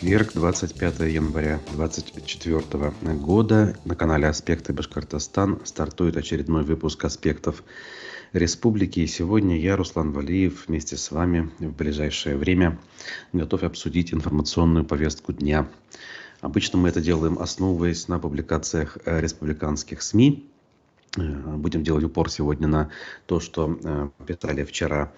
Четверг, 25 января 2024 года. На канале «Аспекты Башкортостан» стартует очередной выпуск «Аспектов Республики». И сегодня я, Руслан Валиев, вместе с вами в ближайшее время готов обсудить информационную повестку дня. Обычно мы это делаем, основываясь на публикациях республиканских СМИ. Будем делать упор сегодня на то, что писали вчера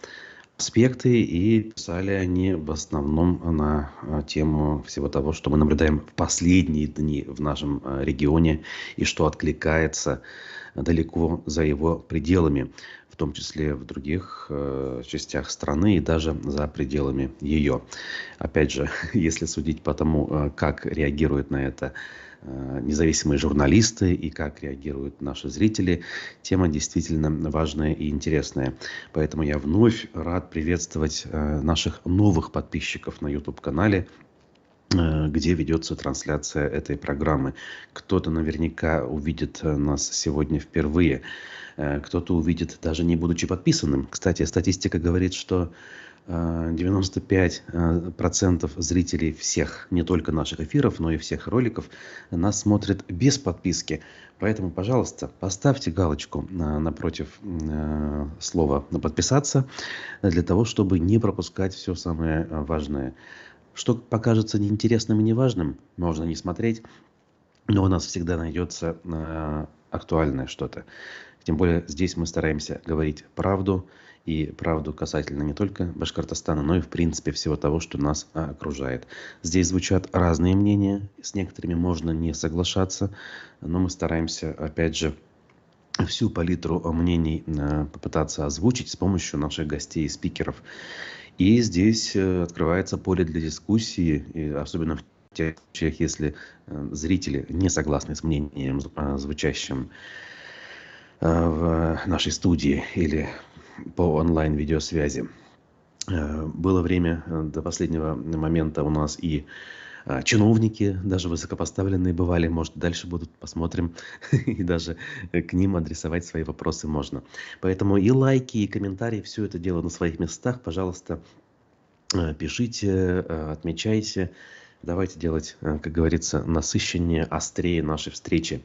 «Аспекты», и писали они в основном на тему всего того, что мы наблюдаем в последние дни в нашем регионе и что откликается далеко за его пределами, в том числе в других частях страны и даже за пределами ее. Опять же, если судить по тому, как реагируют на это независимые журналисты и как реагируют наши зрители, тема действительно важная и интересная. Поэтому я вновь рад приветствовать наших новых подписчиков на YouTube-канале, где ведется трансляция этой программы. Кто-то наверняка увидит нас сегодня впервые, кто-то увидит, даже не будучи подписанным. Кстати, статистика говорит, что 95% зрителей всех, не только наших эфиров, но и всех роликов, нас смотрят без подписки. Поэтому, пожалуйста, поставьте галочку напротив слова «подписаться», для того, чтобы не пропускать все самое важное. Что покажется неинтересным и неважным, можно не смотреть, но у нас всегда найдется актуальное что-то. Тем более здесь мы стараемся говорить правду, и правду касательно не только Башкортостана, но и в принципе всего того, что нас окружает. Здесь звучат разные мнения, с некоторыми можно не соглашаться, но мы стараемся, опять же, всю палитру мнений попытаться озвучить с помощью наших гостей и спикеров. И здесь открывается поле для дискуссии, и особенно в тех случаях, если зрители не согласны с мнением, звучащим в нашей студии или по онлайн-видеосвязи. Было время до последнего момента у нас и чиновники, даже высокопоставленные бывали, может, дальше будут, посмотрим, и даже к ним адресовать свои вопросы можно. Поэтому и лайки, и комментарии, все это дело на своих местах. Пожалуйста, пишите, отмечайте. Давайте делать, как говорится, насыщеннее, острее наши встречи.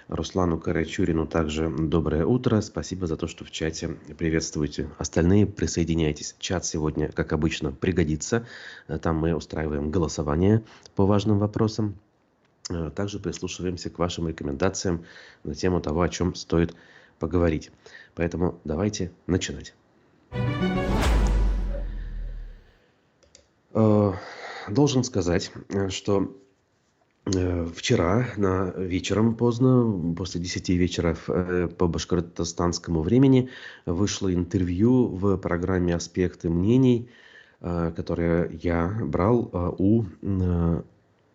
Руслану Карачурину также доброе утро. Спасибо за то, что в чате приветствуете. Остальные присоединяйтесь. Чат сегодня, как обычно, пригодится. Там мы устраиваем голосование по важным вопросам. Также прислушиваемся к вашим рекомендациям на тему того, о чем стоит поговорить. Поэтому давайте начинать. Должен сказать, что вчера вечером поздно, после 10 вечера по башкортостанскому времени, вышло интервью в программе «Аспекты мнений», которое я брал у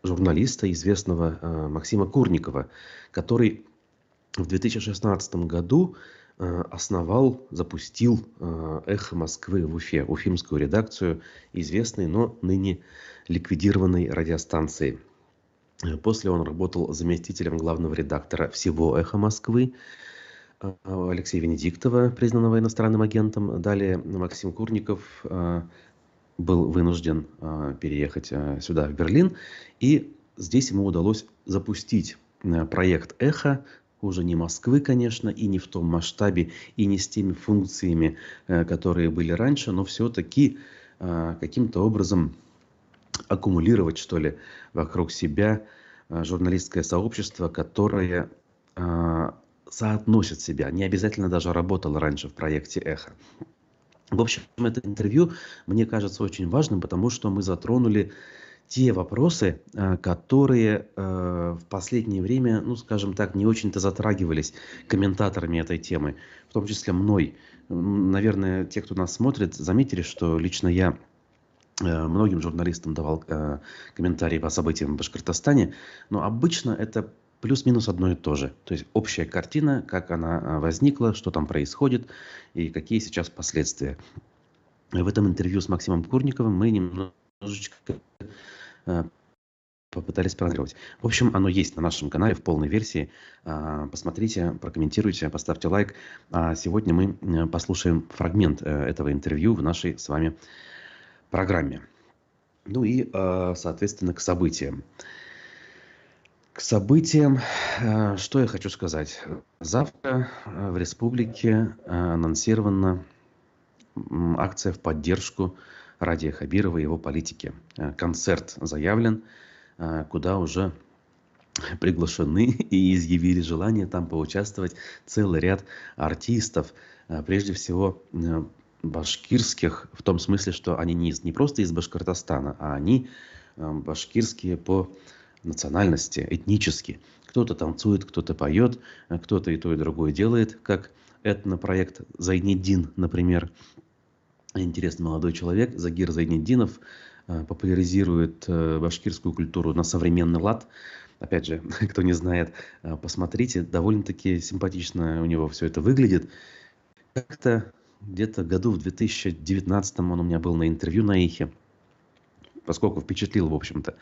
журналиста, известного Максима Курникова, который в 2016 году запустил «Эхо Москвы» в Уфе, уфимскую редакцию известной, но ныне ликвидированной радиостанции. После он работал заместителем главного редактора всего «Эхо Москвы» Алексея Венедиктова, признанного иностранным агентом. Далее Максим Курников был вынужден переехать сюда, в Берлин. И здесь ему удалось запустить проект «Эхо», уже не Москвы, конечно, и не в том масштабе, и не с теми функциями, которые были раньше, но все-таки каким-то образом аккумулировать, что ли, вокруг себя журналистское сообщество, которое соотносит себя, не обязательно даже работало раньше в проекте «Эхо». В общем, это интервью мне кажется очень важным, потому что мы затронули те вопросы, которые в последнее время, ну, скажем так, не очень-то затрагивались комментаторами этой темы, в том числе мной. Наверное, те, кто нас смотрит, заметили, что лично я многим журналистам давал комментарии по событиям в Башкортостане, но обычно это плюс-минус одно и то же. То есть общая картина, как она возникла, что там происходит и какие сейчас последствия. В этом интервью с Максимом Курниковым мы немножечко попытались проанализировать. В общем, оно есть на нашем канале в полной версии. Посмотрите, прокомментируйте, поставьте лайк. А сегодня мы послушаем фрагмент этого интервью в нашей с вами программе. Ну и, соответственно, к событиям. К событиям, что я хочу сказать. Завтра в республике анонсирована акция в поддержку Радия Хабирова и его политики. Концерт заявлен, куда уже приглашены и изъявили желание там поучаствовать целый ряд артистов, прежде всего башкирских, в том смысле, что они не просто из Башкортостана, а они башкирские по национальности, этнически. Кто-то танцует, кто-то поет, кто-то и то, и другое делает, как этнопроект «Зайнетдин», например. Интересный молодой человек, Загир Зайнетдинов, популяризирует башкирскую культуру на современный лад. Опять же, кто не знает, посмотрите, довольно-таки симпатично у него все это выглядит. Как-то где-то году в 2019 он у меня был на интервью на Ихе, поскольку впечатлил, в общем-то.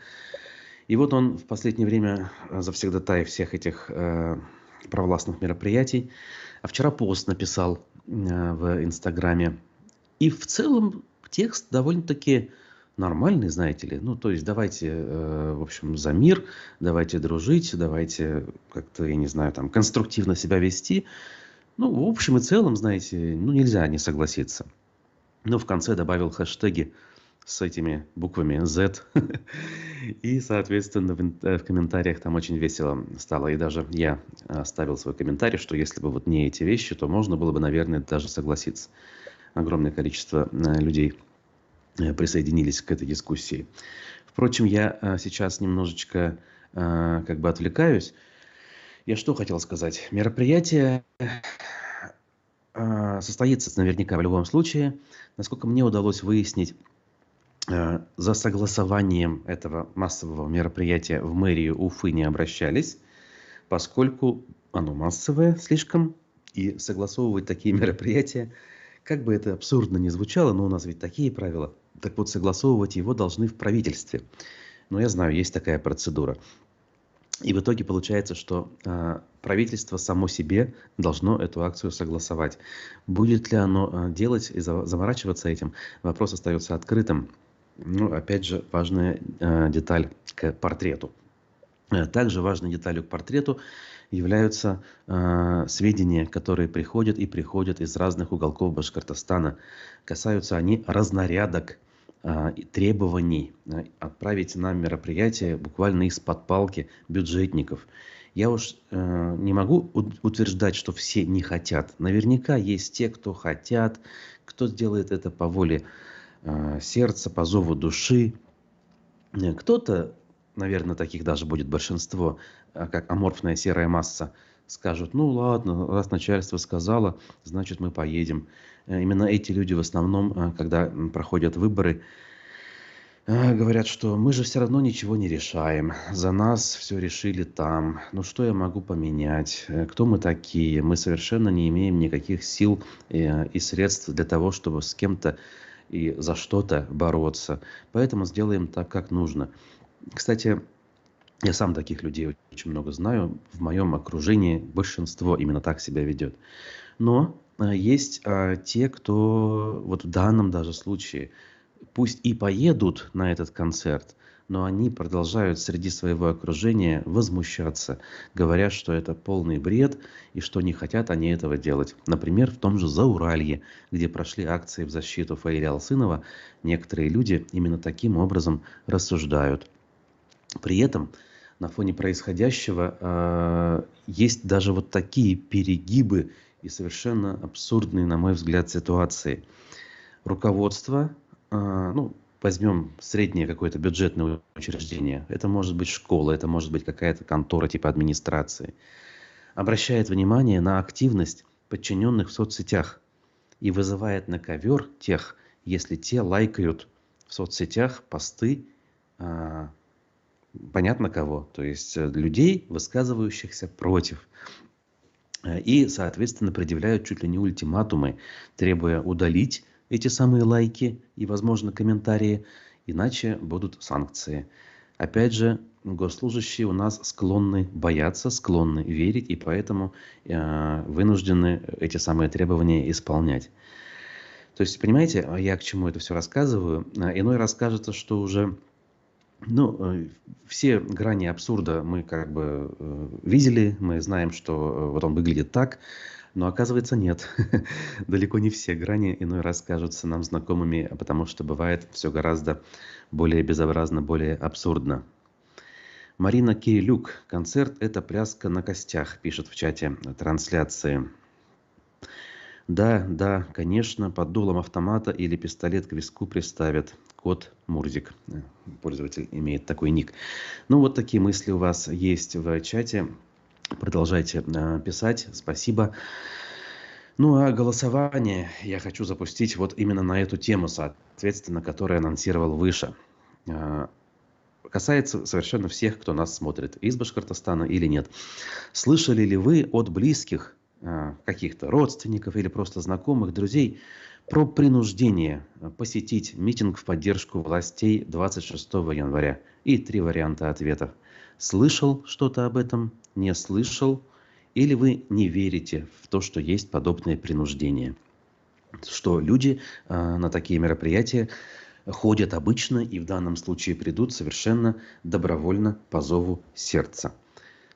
И вот он в последнее время завсегдатай всех этих провластных мероприятий. А вчера пост написал в Инстаграме. И в целом текст довольно-таки нормальный, знаете ли. Ну, то есть давайте, в общем, за мир, давайте дружить, давайте как-то, я не знаю, там, конструктивно себя вести. Ну, в общем и целом, знаете, ну, нельзя не согласиться. Но в конце добавил хэштеги с этими буквами Z. И, соответственно, в комментариях там очень весело стало. И даже я оставил свой комментарий, что если бы вот не эти вещи, то можно было бы, наверное, даже согласиться. Огромное количество людей присоединились к этой дискуссии. Впрочем, я сейчас немножечко как бы отвлекаюсь. Я что хотел сказать? Мероприятие состоится наверняка в любом случае. Насколько мне удалось выяснить, за согласованием этого массового мероприятия в мэрию Уфы не обращались, поскольку оно массовое слишком, и согласовывать такие мероприятия, как бы это абсурдно ни звучало, но у нас ведь такие правила. Так вот, согласовывать его должны в правительстве. Но я знаю, есть такая процедура. И в итоге получается, что правительство само себе должно эту акцию согласовать. Будет ли оно делать и заморачиваться этим, вопрос остается открытым. Ну, опять же, важная деталь к портрету. Также важной деталью к портрету являются сведения, которые приходят из разных уголков Башкортостана. Касаются они разнарядок и требований отправить нам мероприятие буквально из-под палки бюджетников. Я уж не могу утверждать, что все не хотят. Наверняка есть те, кто хотят, кто сделает это по воле сердца, по зову души. Кто-то, наверное, таких даже будет большинство, как аморфная серая масса, скажут: ну ладно, раз начальство сказало, значит мы поедем. Именно эти люди в основном, когда проходят выборы, говорят, что мы же все равно ничего не решаем, за нас все решили там, ну что я могу поменять, кто мы такие, мы совершенно не имеем никаких сил и средств для того, чтобы с кем-то и за что-то бороться, поэтому сделаем так, как нужно. Кстати, я сам таких людей очень много знаю, в моем окружении большинство именно так себя ведет. Но есть те, кто вот в данном даже случае, пусть и поедут на этот концерт, но они продолжают среди своего окружения возмущаться, говоря, что это полный бред и что не хотят они этого делать. Например, в том же Зауралье, где прошли акции в защиту Фаиля Алсынова, некоторые люди именно таким образом рассуждают. При этом на фоне происходящего есть даже вот такие перегибы и совершенно абсурдные, на мой взгляд, ситуации. Руководство, ну, возьмем среднее какое-то бюджетное учреждение, это может быть школа, это может быть какая-то контора типа администрации, обращает внимание на активность подчиненных в соцсетях и вызывает на ковер тех, если те лайкают в соцсетях посты, понятно кого, то есть людей, высказывающихся против. И, соответственно, предъявляют чуть ли не ультиматумы, требуя удалить эти самые лайки и, возможно, комментарии, иначе будут санкции. Опять же, госслужащие у нас склонны бояться, склонны верить, и поэтому вынуждены эти самые требования исполнять. То есть, понимаете, я к чему это все рассказываю? Иной раз кажется, что уже все грани абсурда мы как бы видели, мы знаем, что вот он выглядит так, но оказывается нет. Далеко не все грани иной раз кажутся нам знакомыми, потому что бывает все гораздо более безобразно, более абсурдно. Марина Кирилюк. Концерт– это пляска на костях, пишет в чате трансляции. Да, да, конечно, под дулом автомата или пистолет к виску приставят. Кот Мурзик. Пользователь имеет такой ник. Ну, вот такие мысли у вас есть в чате. Продолжайте писать. Спасибо. Ну, а голосование я хочу запустить вот именно на эту тему, соответственно, которую анонсировал выше. Касается совершенно всех, кто нас смотрит, из Башкортостана или нет. Слышали ли вы от близких, каких-то родственников или просто знакомых, друзей, про принуждение посетить митинг в поддержку властей 26 января? И 3 варианта ответов. Слышал что-то об этом? Не слышал? Или вы не верите в то, что есть подобное принуждение? Что люди на такие мероприятия ходят обычно и в данном случае придут совершенно добровольно по зову сердца.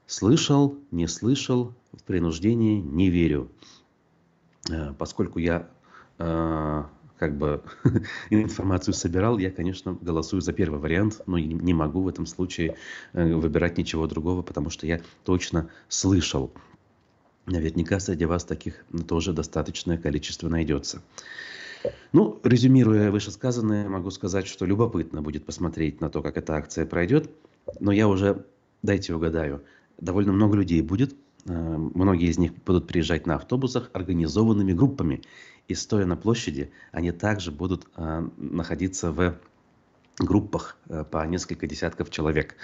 Слышал, не слышал, в принуждение не верю. Поскольку я как бы информацию собирал, я, конечно, голосую за первый вариант, но не могу в этом случае выбирать ничего другого, потому что я точно слышал. Наверняка среди вас таких тоже достаточное количество найдется. Ну, резюмируя вышесказанное, могу сказать, что любопытно будет посмотреть на то, как эта акция пройдет. Но я уже, дайте угадаю, довольно много людей будет. Многие из них будут приезжать на автобусах организованными группами. И стоя на площади, они также будут находиться в группах по несколько десятков человек.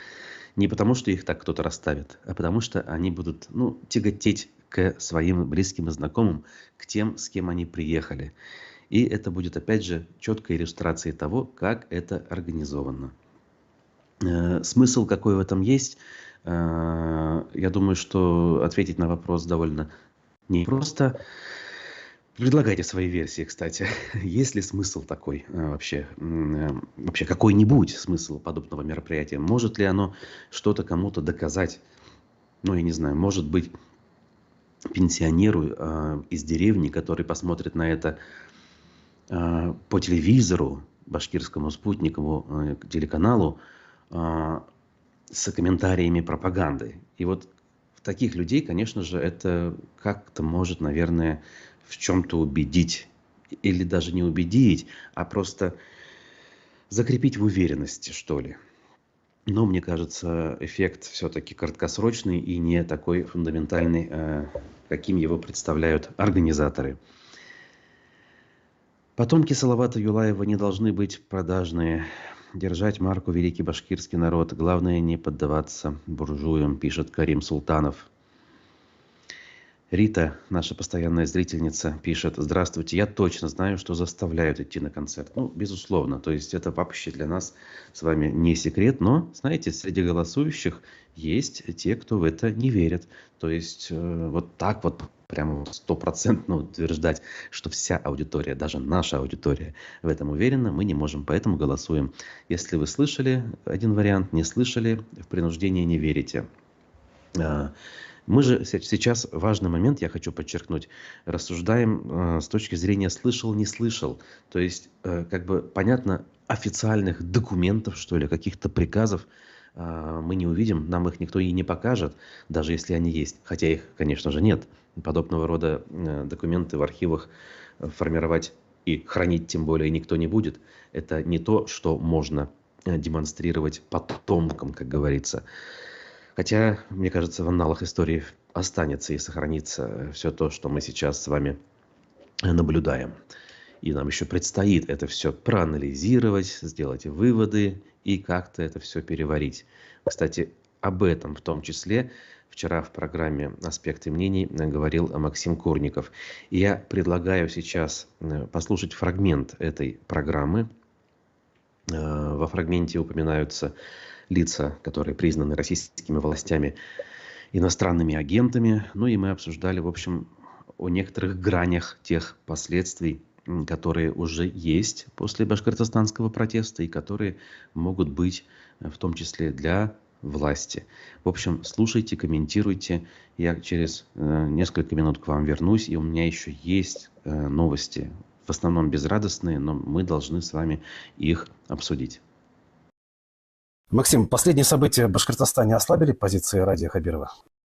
Не потому, что их так кто-то расставит, а потому что они будут тяготеть к своим близким и знакомым, к тем, с кем они приехали. И это будет, опять же, четкой иллюстрацией того, как это организовано. Смысл какой в этом есть? Я думаю, что ответить на вопрос довольно непросто. Предлагайте свои версии, кстати. Есть ли смысл такой вообще какой-нибудь смысл подобного мероприятия? Может ли оно что-то кому-то доказать? Ну, я не знаю, может быть, пенсионеру из деревни, который посмотрит на это по телевизору, башкирскому спутниковому телеканалу, с комментариями пропаганды. И вот таких людей, конечно же, это как-то может, наверное, в чем-то убедить. Или даже не убедить, а просто закрепить в уверенности, что ли. Но, мне кажется, эффект все-таки краткосрочный и не такой фундаментальный, каким его представляют организаторы. Потомки Салавата Юлаева не должны быть продажные. Держать марку великий башкирский народ. Главное не поддаваться буржуям, пишет Карим Султанов. Рита, наша постоянная зрительница, пишет: здравствуйте, я точно знаю, что заставляют идти на концерт. Ну, безусловно, то есть это вообще для нас с вами не секрет, но, знаете, среди голосующих есть те, кто в это не верит. То есть вот так вот прямо 100% утверждать, что вся аудитория, даже наша аудитория в этом уверена, мы не можем, поэтому голосуем. Если вы слышали один вариант, не слышали, в принуждение не верите. Мы же сейчас, важный момент, я хочу подчеркнуть, рассуждаем с точки зрения слышал, не слышал. То есть, как бы понятно, официальных документов, что ли, каких-то приказов мы не увидим, нам их никто и не покажет, даже если они есть. Хотя их, конечно же, нет. Подобного рода документы в архивах формировать и хранить тем более никто не будет. Это не то, что можно демонстрировать потомкам, как говорится. Хотя, мне кажется, в анналах истории останется и сохранится все то, что мы сейчас с вами наблюдаем. И нам еще предстоит это все проанализировать, сделать выводы и как-то это все переварить. Кстати, об этом в том числе вчера в программе «Аспекты мнений» говорил Максим Курников. И я предлагаю сейчас послушать фрагмент этой программы. Во фрагменте упоминаются лица, которые признаны российскими властями иностранными агентами. Ну и мы обсуждали, в общем, о некоторых гранях тех последствий, которые уже есть после башкортостанского протеста и которые могут быть в том числе для власти. В общем, слушайте, комментируйте. Я через несколько минут к вам вернусь, и у меня еще есть новости. В основном безрадостные, но мы должны с вами их обсудить. Максим, последние события в Башкортостане ослабили позиции Радия Хабирова?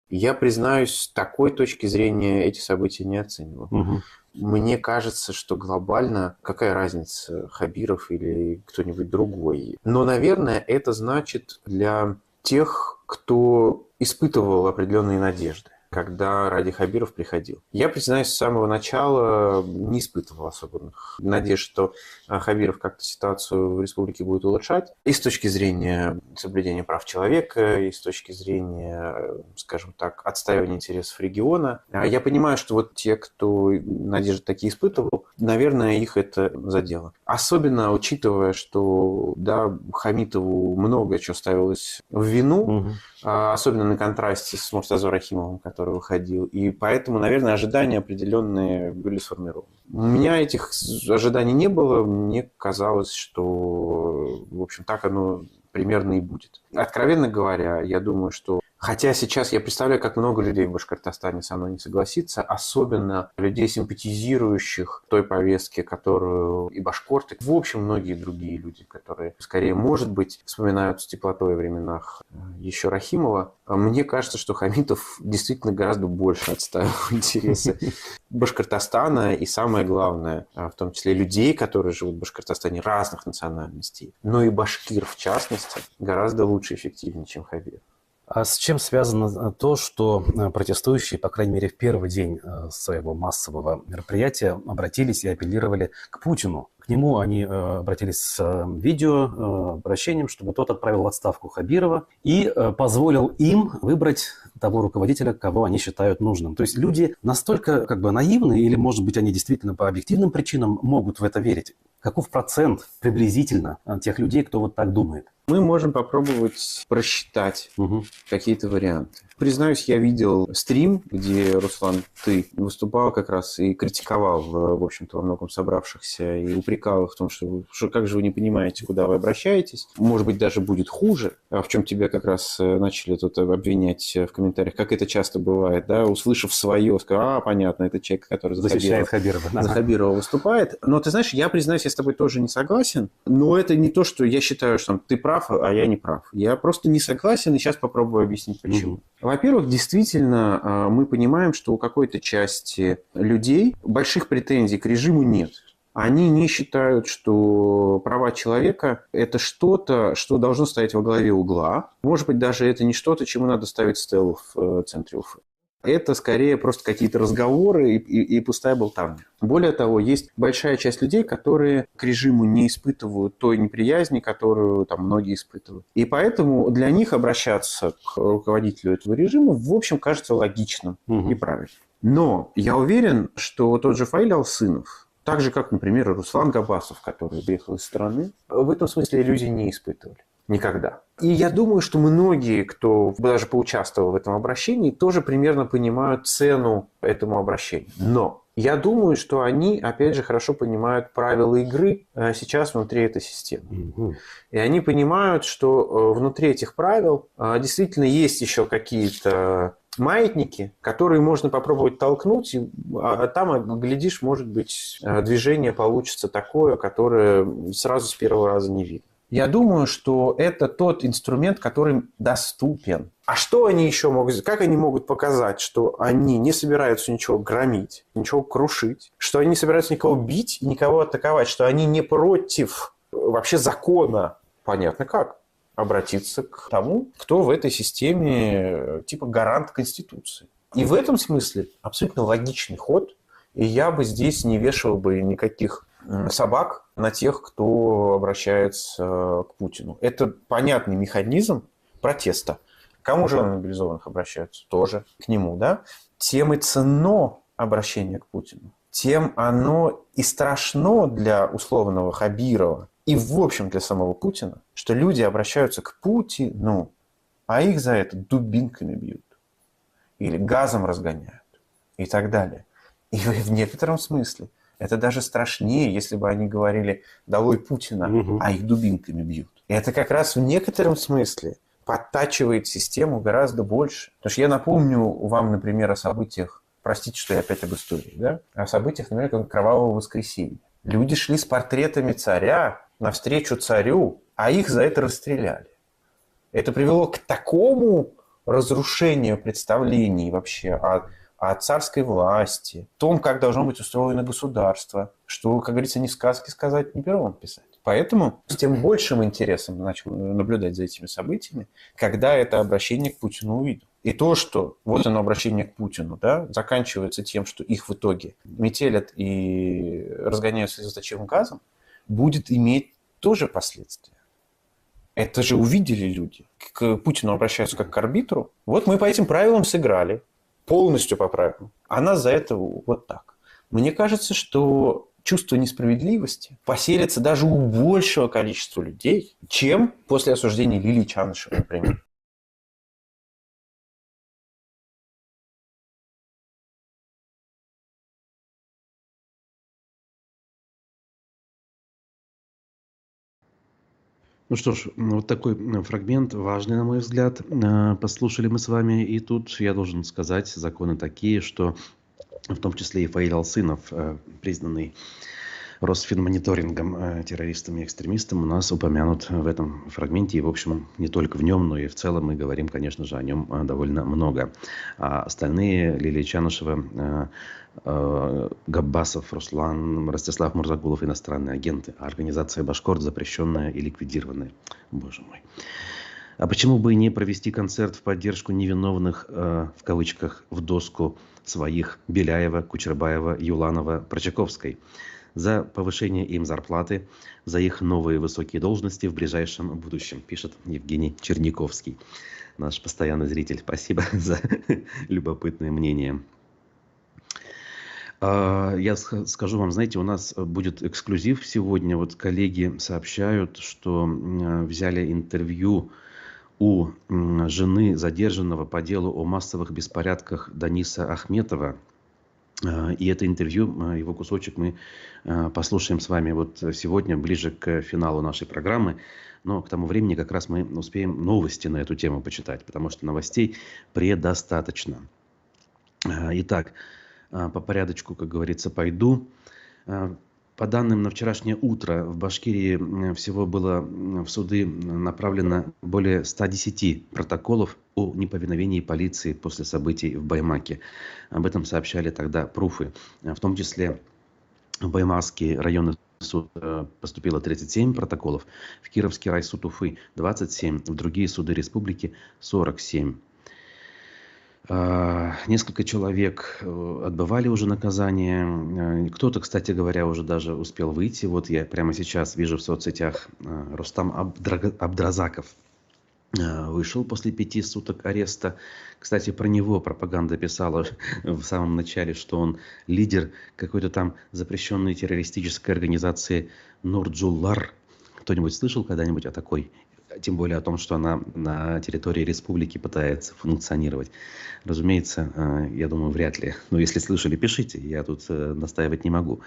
Я признаюсь, с такой точки зрения эти события не оцениваю. Угу. Мне кажется, что глобально какая разница, Хабиров или кто-нибудь другой. Но, наверное, это значит для тех, кто испытывал определенные надежды, когда Ради Хабиров приходил. Я, признаюсь, с самого начала не испытывал особенных надежд, что Хабиров как-то ситуацию в республике будет улучшать. И с точки зрения соблюдения прав человека, и с точки зрения, скажем так, отстаивания интересов региона. Я понимаю, что вот те, кто надежды такие испытывал, наверное, их это задело. Особенно учитывая, что, да, Хамитову много чего ставилось в вину, особенно на контрасте с Муртазой Рахимовым, который выходил. И поэтому, наверное, ожидания определенные были сформированы. У меня этих ожиданий не было. Мне казалось, что, в общем, так оно примерно и будет. Откровенно говоря, я думаю, что... Хотя сейчас я представляю, как много людей в Башкортостане со мной не согласится, особенно людей, симпатизирующих той повестке, которую и башкорты, в общем, многие другие люди, которые, скорее, может быть, вспоминают с теплотой о временах еще Рахимова. Мне кажется, что Хамитов действительно гораздо больше отстаивал интересы Башкортостана и, самое главное, в том числе людей, которые живут в Башкортостане разных национальностей, но и башкир, в частности, гораздо лучше и эффективнее, чем Хабиров. А с чем связано то, что протестующие, по крайней мере, в первый день своего массового мероприятия обратились и апеллировали к Путину? К нему они обратились с видео обращением, чтобы тот отправил в отставку Хабирова и позволил им выбрать того руководителя, кого они считают нужным. То есть люди настолько наивны, или, может быть, они действительно по объективным причинам могут в это верить? Каков процент приблизительно тех людей, кто вот так думает? Мы можем попробовать просчитать какие-то варианты. Признаюсь, я видел стрим, где, Руслан, ты выступал как раз и критиковал, в общем-то, во многом собравшихся и упрекал их в том, что как же вы не понимаете, куда вы обращаетесь. Может быть, даже будет хуже, в чем тебя как раз начали тут обвинять в комментариях, как это часто бывает, да, услышав свое, сказать, понятно, это человек, который защищает Хабирова. За Хабирова выступает. Но ты знаешь, я, признаюсь, я с тобой тоже не согласен, но это не то, что я считаю, что ты прав, а я не прав. Я просто не согласен, и сейчас попробую объяснить, почему. Во-первых, действительно, мы понимаем, что у какой-то части людей больших претензий к режиму нет. Они не считают, что права человека – это что-то, что должно стоять во главе угла. Может быть, даже это не что-то, чему надо ставить стелу в центре Уфы. Это скорее просто какие-то разговоры и пустая болтовня. Более того, есть большая часть людей, которые к режиму не испытывают той неприязни, которую там многие испытывают. И поэтому для них обращаться к руководителю этого режима, в общем, кажется логичным и правильным. Но я уверен, что тот же Фаиль Алсынов, так же, как, например, и Руслан Габасов, который приехал из страны, в этом смысле иллюзий не испытывали. Никогда. И я думаю, что многие, кто даже поучаствовал в этом обращении, тоже примерно понимают цену этому обращению. Но я думаю, что они, опять же, хорошо понимают правила игры сейчас внутри этой системы. И они понимают, что внутри этих правил действительно есть еще какие-то маятники, которые можно попробовать толкнуть, а там, глядишь, может быть, движение получится такое, которое сразу с первого раза не видно. Я думаю, что это тот инструмент, который доступен. А что они еще могут сделать? Как они могут показать, что они не собираются ничего громить, ничего крушить, что они не собираются никого бить, никого атаковать, что они не против вообще закона? Понятно как. Обратиться к тому, кто в этой системе типа гарант Конституции. И в этом смысле абсолютно логичный ход. И я бы здесь не вешал бы никаких собак на тех, кто обращается к Путину. Это понятный механизм протеста. К кому же мобилизованных обращаются? Тоже к нему, да? Тем и ценно обращение к Путину, тем оно и страшно для условного Хабирова и, в общем, для самого Путина, что люди обращаются к Путину, а их за это дубинками бьют или газом разгоняют и так далее. И в некотором смысле Это даже страшнее, если бы они говорили «долой Путина», а их дубинками бьют. И это как раз в некотором смысле подтачивает систему гораздо больше. Потому что я напомню вам, например, о событиях, простите, что я опять об истории, да? О событиях, например, как Кровавого воскресенья. Люди шли с портретами царя навстречу царю, а их за это расстреляли. Это привело к такому разрушению представлений вообще о царской власти, о том, как должно быть устроено государство, что, как говорится, ни сказки сказать, ни пером писать. Поэтому с тем большим интересом начал наблюдать за этими событиями, когда это обращение к Путину увидел. И то, что вот оно обращение к Путину, да, заканчивается тем, что их в итоге метелят и разгоняют слезоточивым газом, будет иметь тоже последствия. Это же увидели люди. К Путину обращаются как к арбитру. Вот мы по этим правилам сыграли. Полностью по правилам. А нас за это вот так. Мне кажется, что чувство несправедливости поселится даже у большего количества людей, чем после осуждения Лилии Чанышевой, например. Ну что ж, вот такой фрагмент важный, на мой взгляд, послушали мы с вами. И тут я должен сказать, законы такие, что в том числе и Фаиль Алсынов, признанный Росфинмониторингом террористом и экстремистом, у нас упомянут в этом фрагменте. И, в общем, не только в нем, но и в целом мы говорим, конечно же, о нем довольно много. А остальные, Лилия Чанышева, Габбасов, Руслан, Ростислав Мурзагулов, иностранные агенты, а организация «Башкорт» запрещенная и ликвидированная. Боже мой. А почему бы и не провести концерт в поддержку невиновных, в кавычках, в доску своих Беляева, Кучербаева, Юланова, Прочаковской? За повышение им зарплаты, за их новые высокие должности в ближайшем будущем, пишет Евгений Черниковский, наш постоянный зритель. Спасибо за любопытное мнение. Я скажу вам, знаете, у нас будет эксклюзив сегодня. Вот коллеги сообщают, что взяли интервью у жены задержанного по делу о массовых беспорядках Даниса Ахметова. И это интервью, его кусочек мы послушаем с вами вот сегодня, ближе к финалу нашей программы. Но к тому времени как раз мы успеем новости на эту тему почитать, потому что новостей предостаточно. Итак, по порядочку, как говорится, пойду. По данным на вчерашнее утро, в Башкирии всего было в суды направлено более 110 протоколов о неповиновении полиции после событий в Баймаке. Об этом сообщали тогда пруфы. В том числе в Баймакский районный суд поступило 37 протоколов, в Кировский райсуд Уфы 27, в другие суды республики 47. Несколько человек отбывали уже наказание. Кто-то, кстати говоря, уже даже успел выйти. Вот я прямо сейчас вижу в соцсетях, Рустам Абдразаков вышел после 5 суток ареста. Кстати, про него пропаганда писала в самом начале, что он лидер какой-то там запрещенной террористической организации Нурджуллар. Кто-нибудь слышал когда-нибудь о такой? Тем более о том, что она на территории республики пытается функционировать. Разумеется, я думаю, вряд ли. Но если слышали, пишите. Я тут настаивать не могу.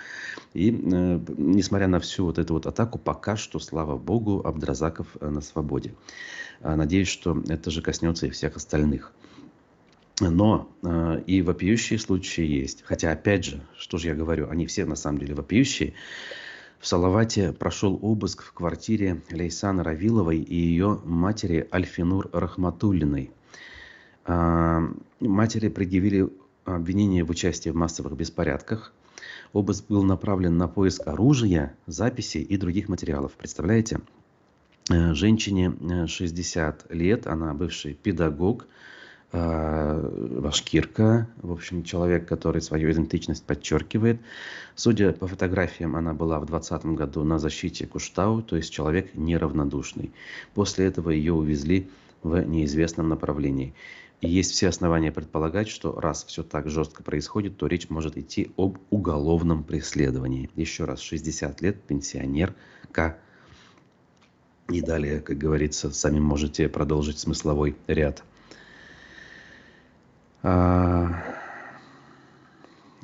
И несмотря на всю вот эту вот атаку, пока что, слава богу, Абдразаков на свободе. Надеюсь, что это же коснется и всех остальных. Но и вопиющие случаи есть. Хотя, опять же, что же я говорю, они все на самом деле вопиющие. В Салавате прошел обыск в квартире Лейсаны Равиловой и ее матери Альфинур Рахматуллиной. Матери предъявили обвинение в участии в массовых беспорядках. Обыск был направлен на поиск оружия, записей и других материалов. Представляете? Женщине 60 лет, она бывший педагог, башкирка, в общем, человек, который свою идентичность подчеркивает. Судя по фотографиям, она была в 2020 году на защите Куштау, то есть человек неравнодушный. После этого ее увезли в неизвестном направлении. И есть все основания предполагать, что раз все так жестко происходит, то речь может идти об уголовном преследовании. Еще раз, 60 лет, пенсионерка. И далее, как говорится, сами можете продолжить смысловой ряд.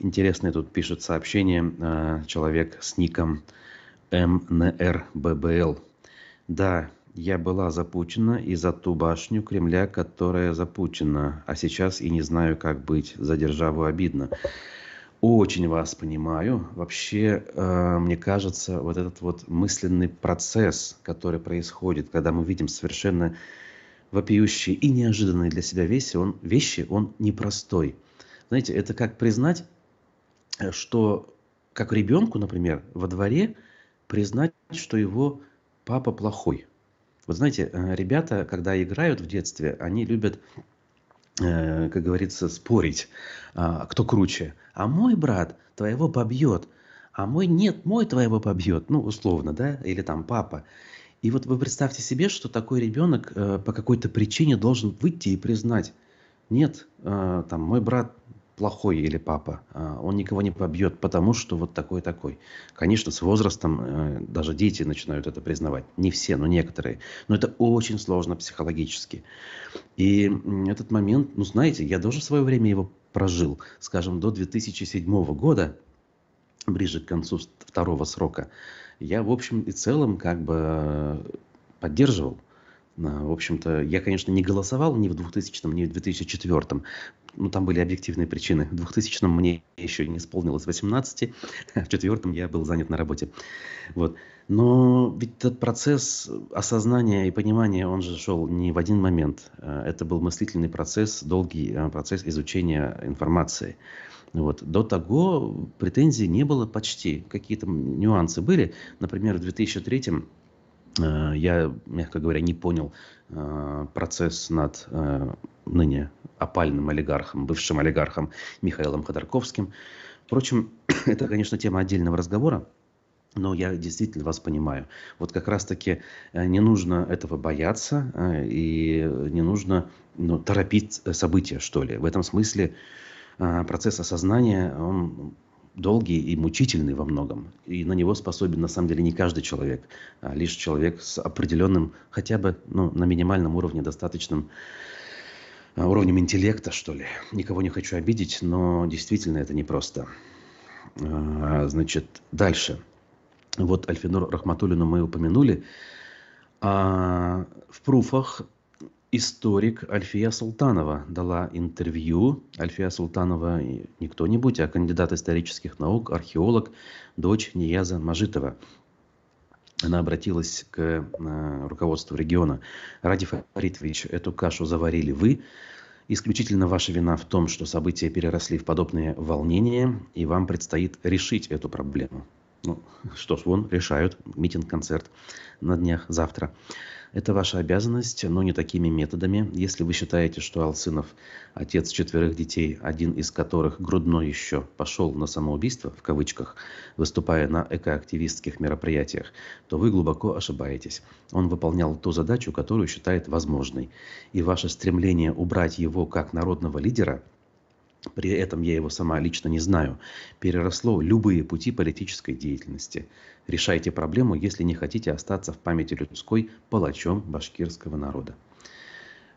интересное тут пишет сообщение человек с ником МНРББЛ. Да, я была за Путина и за ту башню Кремля, которая за Путина, а сейчас и не знаю, как быть, за державу обидно. Очень вас понимаю. Вообще, мне кажется, вот этот вот мысленный процесс, который происходит, когда мы видим совершенно вопиющие и неожиданные для себя вещи, он непростой. Знаете, это как признать, что как ребенку, например, во дворе признать, что его папа плохой. Вот знаете, ребята, когда играют в детстве, они любят, как говорится, спорить, кто круче. А мой брат твоего побьет, а мой нет, мой твоего побьет. Ну, условно, да, или там папа. И вот вы представьте себе, что такой ребенок по какой-то причине должен выйти и признать, нет, там мой брат плохой или папа, он никого не побьет, потому что вот такой-такой. Конечно, с возрастом даже дети начинают это признавать. Не все, но некоторые. Но это очень сложно психологически. И этот момент, ну знаете, я тоже в свое время его прожил. Скажем, до 2007 года, ближе к концу второго срока, я в общем и целом как бы поддерживал. В общем-то, я, конечно, не голосовал ни в 2000-м, ни в 2004-м. Ну, там были объективные причины. В 2000-м мне еще не исполнилось 18, а в 2004-м я был занят на работе. Вот. Но ведь этот процесс осознания и понимания, он же шел не в один момент. Это был мыслительный процесс, долгий процесс изучения информации. Вот. До того претензий не было почти. Какие-то нюансы были. Например, в 2003-м я, мягко говоря, не понял процесс над ныне опальным олигархом, бывшим олигархом Михаилом Ходорковским. Впрочем, это, конечно, тема отдельного разговора, но я действительно вас понимаю. Вот как раз-таки не нужно этого бояться и не нужно торопить события, что ли. В этом смысле процесс осознания, он долгий и мучительный во многом. И на него способен, на самом деле, не каждый человек, а лишь человек с определенным, хотя бы на минимальном уровне, достаточным уровнем интеллекта, что ли. Никого не хочу обидеть, но действительно это непросто. Значит, дальше. Вот Альфинур Рахматуллину мы упомянули. В пруфах историк Альфия Султанова дала интервью. Альфия Султанова не кто-нибудь, а кандидат исторических наук, археолог, дочь Нияза Мажитова. Она обратилась к руководству региона. Радиф Фаритович, эту кашу заварили вы. Исключительно ваша вина в том, что события переросли в подобные волнения, и вам предстоит решить эту проблему. Ну, что ж, вон, решают. Митинг-концерт на днях, завтра. Это ваша обязанность, но не такими методами. Если вы считаете, что Алсынов, отец 4 детей, один из которых грудной еще, пошел на самоубийство, в кавычках, выступая на экоактивистских мероприятиях, то вы глубоко ошибаетесь. Он выполнял ту задачу, которую считает возможной. И ваше стремление убрать его как народного лидера, при этом я его сама лично не знаю, переросло любые пути политической деятельности. Решайте проблему, если не хотите остаться в памяти людской палачом башкирского народа.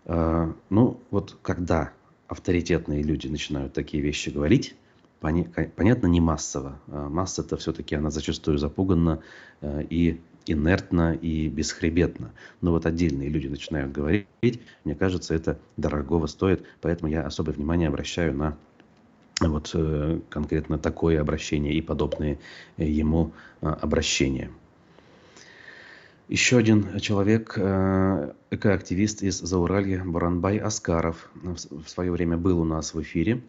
Ну, вот когда авторитетные люди начинают такие вещи говорить, понятно, не массово. Масса-то все-таки она зачастую запуганна и инертно, и бесхребетно. Но вот отдельные люди начинают говорить, мне кажется, это дорогого стоит, поэтому я особое внимание обращаю на вот конкретно такое обращение и подобные ему обращения. Еще один человек, экоактивист из Зауралья, Боранбай Аскаров, в свое время был у нас в эфире.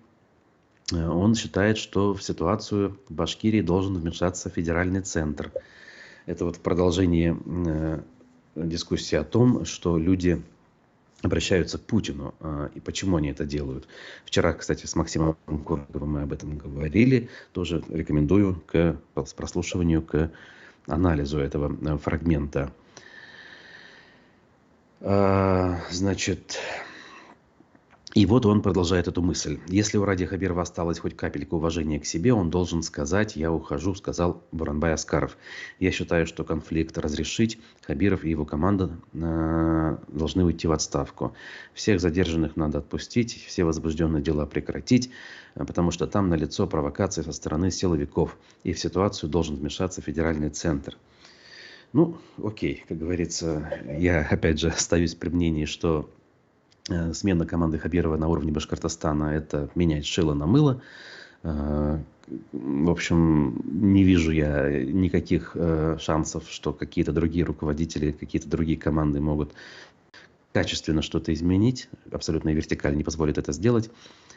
Он считает, что в ситуацию в Башкирии должен вмешаться федеральный центр. Это вот в продолжении дискуссии о том, что люди обращаются к Путину и почему они это делают. Вчера, кстати, с Максимом Курковым мы об этом говорили. Тоже рекомендую к прослушиванию, к анализу этого фрагмента. Значит, И вот он продолжает эту мысль. Если у Ради Хабирова осталась хоть капелька уважения к себе, он должен сказать: «Я ухожу», сказал Буранбай Аскаров. Я считаю, что конфликт разрешить, Хабиров и его команда должны уйти в отставку. Всех задержанных надо отпустить, все возбужденные дела прекратить, потому что там налицо провокации со стороны силовиков. И в ситуацию должен вмешаться федеральный центр. Ну, окей, как говорится, я опять же остаюсь при мнении, что смена команды Хабирова на уровне Башкортостана – это менять шило на мыло. В общем, не вижу я никаких шансов, что какие-то другие руководители, какие-то другие команды могут качественно что-то изменить. Абсолютная вертикаль не позволит это сделать.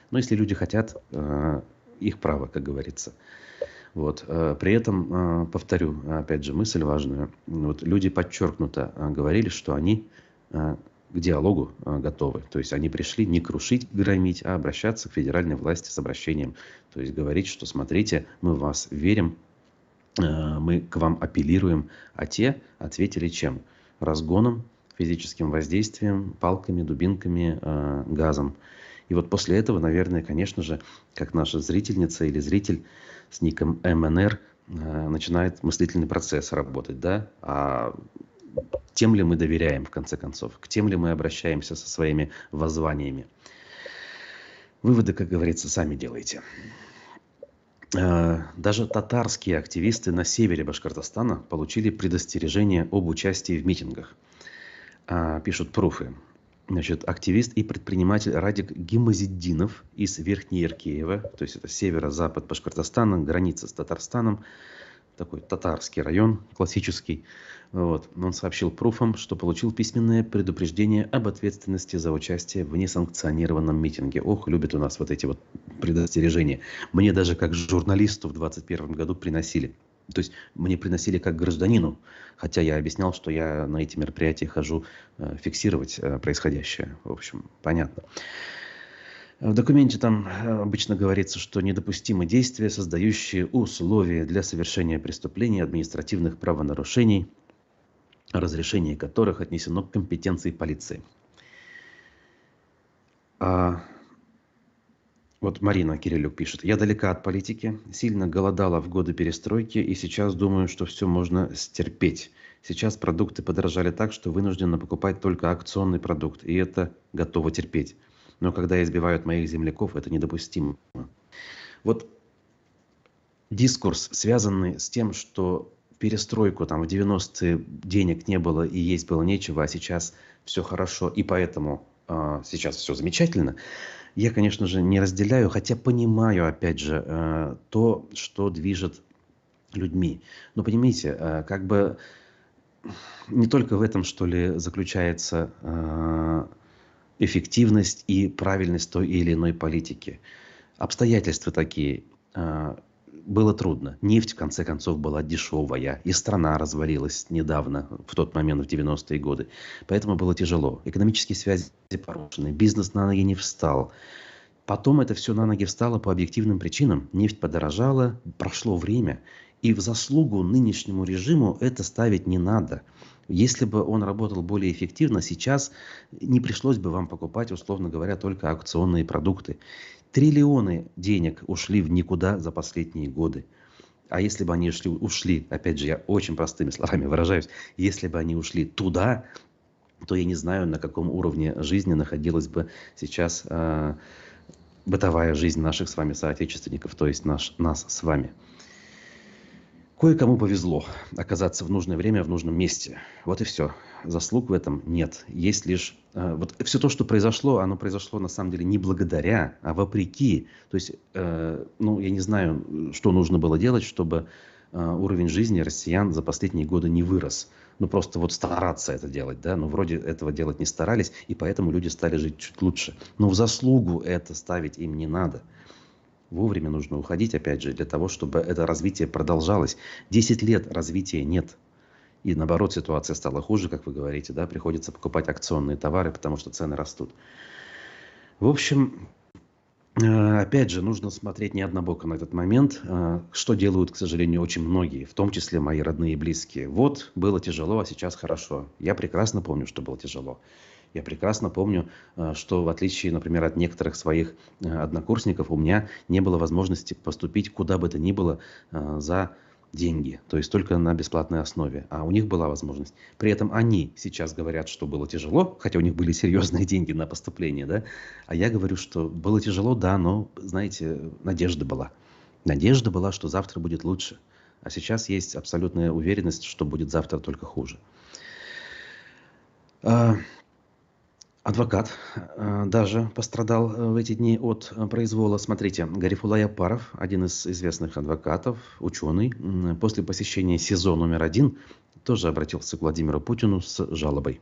Но если люди хотят, их право, как говорится. Вот. При этом, повторю, опять же, мысль важную. Вот люди подчеркнуто говорили, что они к диалогу готовы. То есть они пришли не крушить, громить, а обращаться к федеральной власти с обращением. То есть говорить, что смотрите, мы в вас верим, мы к вам апеллируем. А те ответили чем? Разгоном, физическим воздействием, палками, дубинками, газом. И вот после этого, наверное, конечно же, как наша зрительница или зритель с ником МНР начинает мыслительный процесс работать, да? А тем ли мы доверяем, в конце концов? К тем ли мы обращаемся со своими воззваниями? Выводы, как говорится, сами делайте. Даже татарские активисты на севере Башкортостана получили предостережение об участии в митингах. Пишут пруфы. Значит, активист и предприниматель Радик Гимазиддинов из Верхнеяркеева, то есть это северо-запад Башкортостана, граница с Татарстаном, такой татарский район, классический. Вот. Он сообщил пруфам, что получил письменное предупреждение об ответственности за участие в несанкционированном митинге. Ох, любят у нас вот эти вот предостережения. Мне даже как журналисту в 2021 году приносили. То есть мне приносили как гражданину, хотя я объяснял, что я на эти мероприятия хожу фиксировать происходящее. В общем, понятно. В документе там обычно говорится, что недопустимы действия, создающие условия для совершения преступлений, административных правонарушений, разрешение которых отнесено к компетенции полиции. Вот Марина Кириллюк пишет. Я далека от политики, сильно голодала в годы перестройки и сейчас думаю, что все можно стерпеть. Сейчас продукты подорожали так, что вынуждена покупать только акционный продукт, и это готово терпеть. Но когда избивают моих земляков, это недопустимо. Вот дискурс, связанный с тем, что в перестройку там, в 90-е денег не было и есть было нечего, а сейчас все хорошо, и поэтому сейчас все замечательно, я, конечно же, не разделяю, хотя понимаю, опять же, то, что движет людьми. Но понимаете, как бы не только в этом, что ли, заключается эффективность и правильность той или иной политики. Обстоятельства такие. Было трудно. Нефть, в конце концов, была дешевая. И страна развалилась недавно, в тот момент, в 90-е годы. Поэтому было тяжело. Экономические связи порушены. Бизнес на ноги не встал. Потом это все на ноги встало по объективным причинам. Нефть подорожала, прошло время. И в заслугу нынешнему режиму это ставить не надо. Если бы он работал более эффективно, сейчас не пришлось бы вам покупать, условно говоря, только аукционные продукты. Триллионы денег ушли в никуда за последние годы. А если бы они ушли, опять же, я очень простыми словами выражаюсь, если бы они ушли туда, то я не знаю, на каком уровне жизни находилась бы сейчас бытовая жизнь наших с вами соотечественников, то есть нас с вами. Кое-кому повезло оказаться в нужное время, в нужном месте. Вот и все. Заслуг в этом нет. Есть лишь... вот все то, что произошло, оно произошло на самом деле не благодаря, а вопреки. То есть, я не знаю, что нужно было делать, чтобы уровень жизни россиян за последние годы не вырос. Просто вот стараться это делать, да. Но вроде этого делать не старались, и поэтому люди стали жить чуть лучше. Но в заслугу это ставить им не надо. Вовремя нужно уходить, опять же, для того, чтобы это развитие продолжалось. 10 лет развития нет. И наоборот, ситуация стала хуже, как вы говорите, да, приходится покупать акционные товары, потому что цены растут. В общем, опять же, нужно смотреть не однобоко на этот момент, что делают, к сожалению, очень многие, в том числе мои родные и близкие. Вот, было тяжело, а сейчас хорошо. Я прекрасно помню, что было тяжело. Я прекрасно помню, что в отличие, например, от некоторых своих однокурсников, у меня не было возможности поступить куда бы то ни было за деньги, то есть только на бесплатной основе, а у них была возможность. При этом они сейчас говорят, что было тяжело, хотя у них были серьезные деньги на поступление, да, а я говорю, что было тяжело, да, но, знаете, надежда была. Надежда была, что завтра будет лучше, а сейчас есть абсолютная уверенность, что будет завтра только хуже. Адвокат даже пострадал в эти дни от произвола. Смотрите, Гарифулай Апаров, один из известных адвокатов, ученый, после посещения СИЗО номер 1 тоже обратился к Владимиру Путину с жалобой.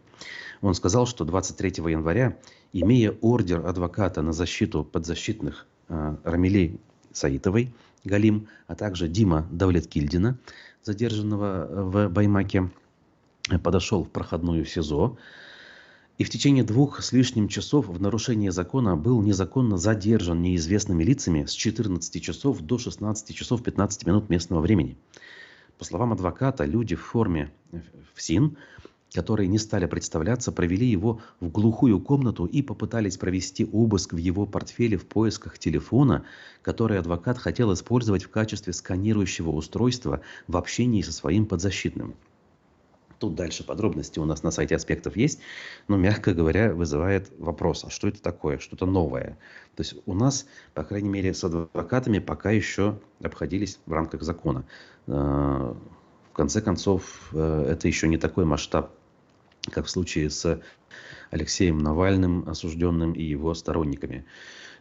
Он сказал, что 23 января, имея ордер адвоката на защиту подзащитных Рамили Саитовой, Галим, а также Дима Давлеткильдина, задержанного в Баймаке, подошел в проходную СИЗО, и в течение 2 с лишним часов в нарушение закона был незаконно задержан неизвестными лицами с 14 часов до 16 часов 15 минут местного времени. По словам адвоката, люди в форме ФСИН, которые не стали представляться, провели его в глухую комнату и попытались провести обыск в его портфеле в поисках телефона, который адвокат хотел использовать в качестве сканирующего устройства в общении со своим подзащитным. Тут дальше подробности у нас на сайте «Аспектов» есть, но, мягко говоря, вызывает вопрос, а что это такое, что-то новое. То есть у нас, по крайней мере, с адвокатами пока еще обходились в рамках закона. В конце концов, это еще не такой масштаб, как в случае с Алексеем Навальным, осужденным, и его сторонниками.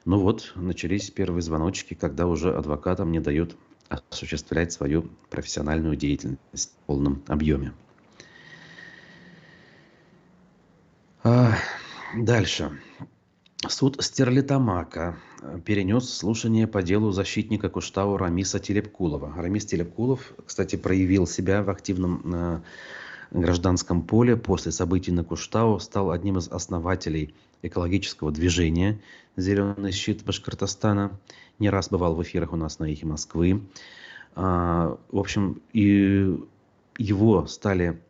Ну вот, начались первые звоночки, когда уже адвокатам не дают осуществлять свою профессиональную деятельность в полном объеме. Дальше. Суд Стерлитамака перенес слушание по делу защитника Куштау Рамиса Телепкулова. Рамис Телепкулов, кстати, проявил себя в активном гражданском поле после событий на Куштау, стал одним из основателей экологического движения «Зеленый щит Башкортостана». Не раз бывал в эфирах у нас на «Эхе Москвы». В общем, и его стали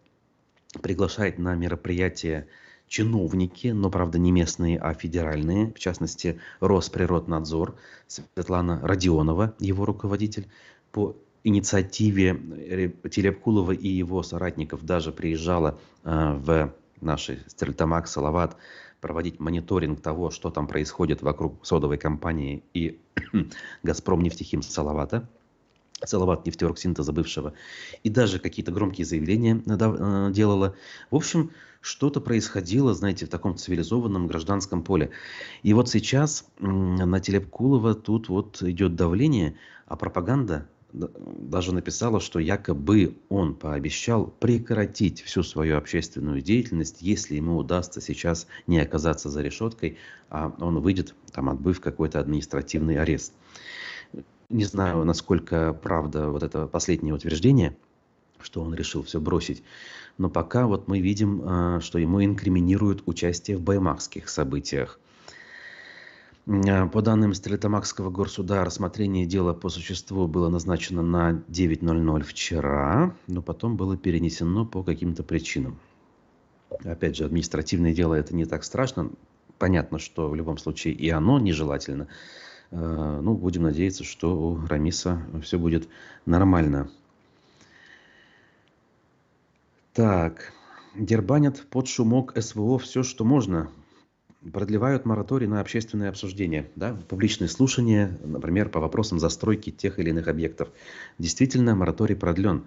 приглашать на мероприятия чиновники, но, правда, не местные, а федеральные, в частности, Росприроднадзор, Светлана Родионова, его руководитель, по инициативе Телепкулова и его соратников даже приезжала в наши Стерлитамак, Салават проводить мониторинг того, что там происходит вокруг содовой компании и Газпром нефтехим Салавата. Салават нефтеоргсинтеза бывшего, и даже какие-то громкие заявления делала. В общем, что-то происходило, знаете, в таком цивилизованном гражданском поле. И вот сейчас на Телепкулова тут вот идет давление, а пропаганда даже написала, что якобы он пообещал прекратить всю свою общественную деятельность, если ему удастся сейчас не оказаться за решеткой, а он выйдет, там, отбыв какой-то административный арест. Не знаю, насколько правда вот это последнее утверждение, что он решил все бросить. Но пока вот мы видим, что ему инкриминируют участие в баймакских событиях. По данным Стерлитамакского горсуда, рассмотрение дела по существу было назначено на 9:00 вчера, но потом было перенесено по каким-то причинам. Опять же, административное дело — это не так страшно. Понятно, что в любом случае и оно нежелательно. Ну, будем надеяться, что у Рамиса все будет нормально. Так, дербанят под шумок СВО все, что можно. Продлевают мораторий на общественное обсуждение, да, публичные слушания, например, по вопросам застройки тех или иных объектов. Действительно, мораторий продлен.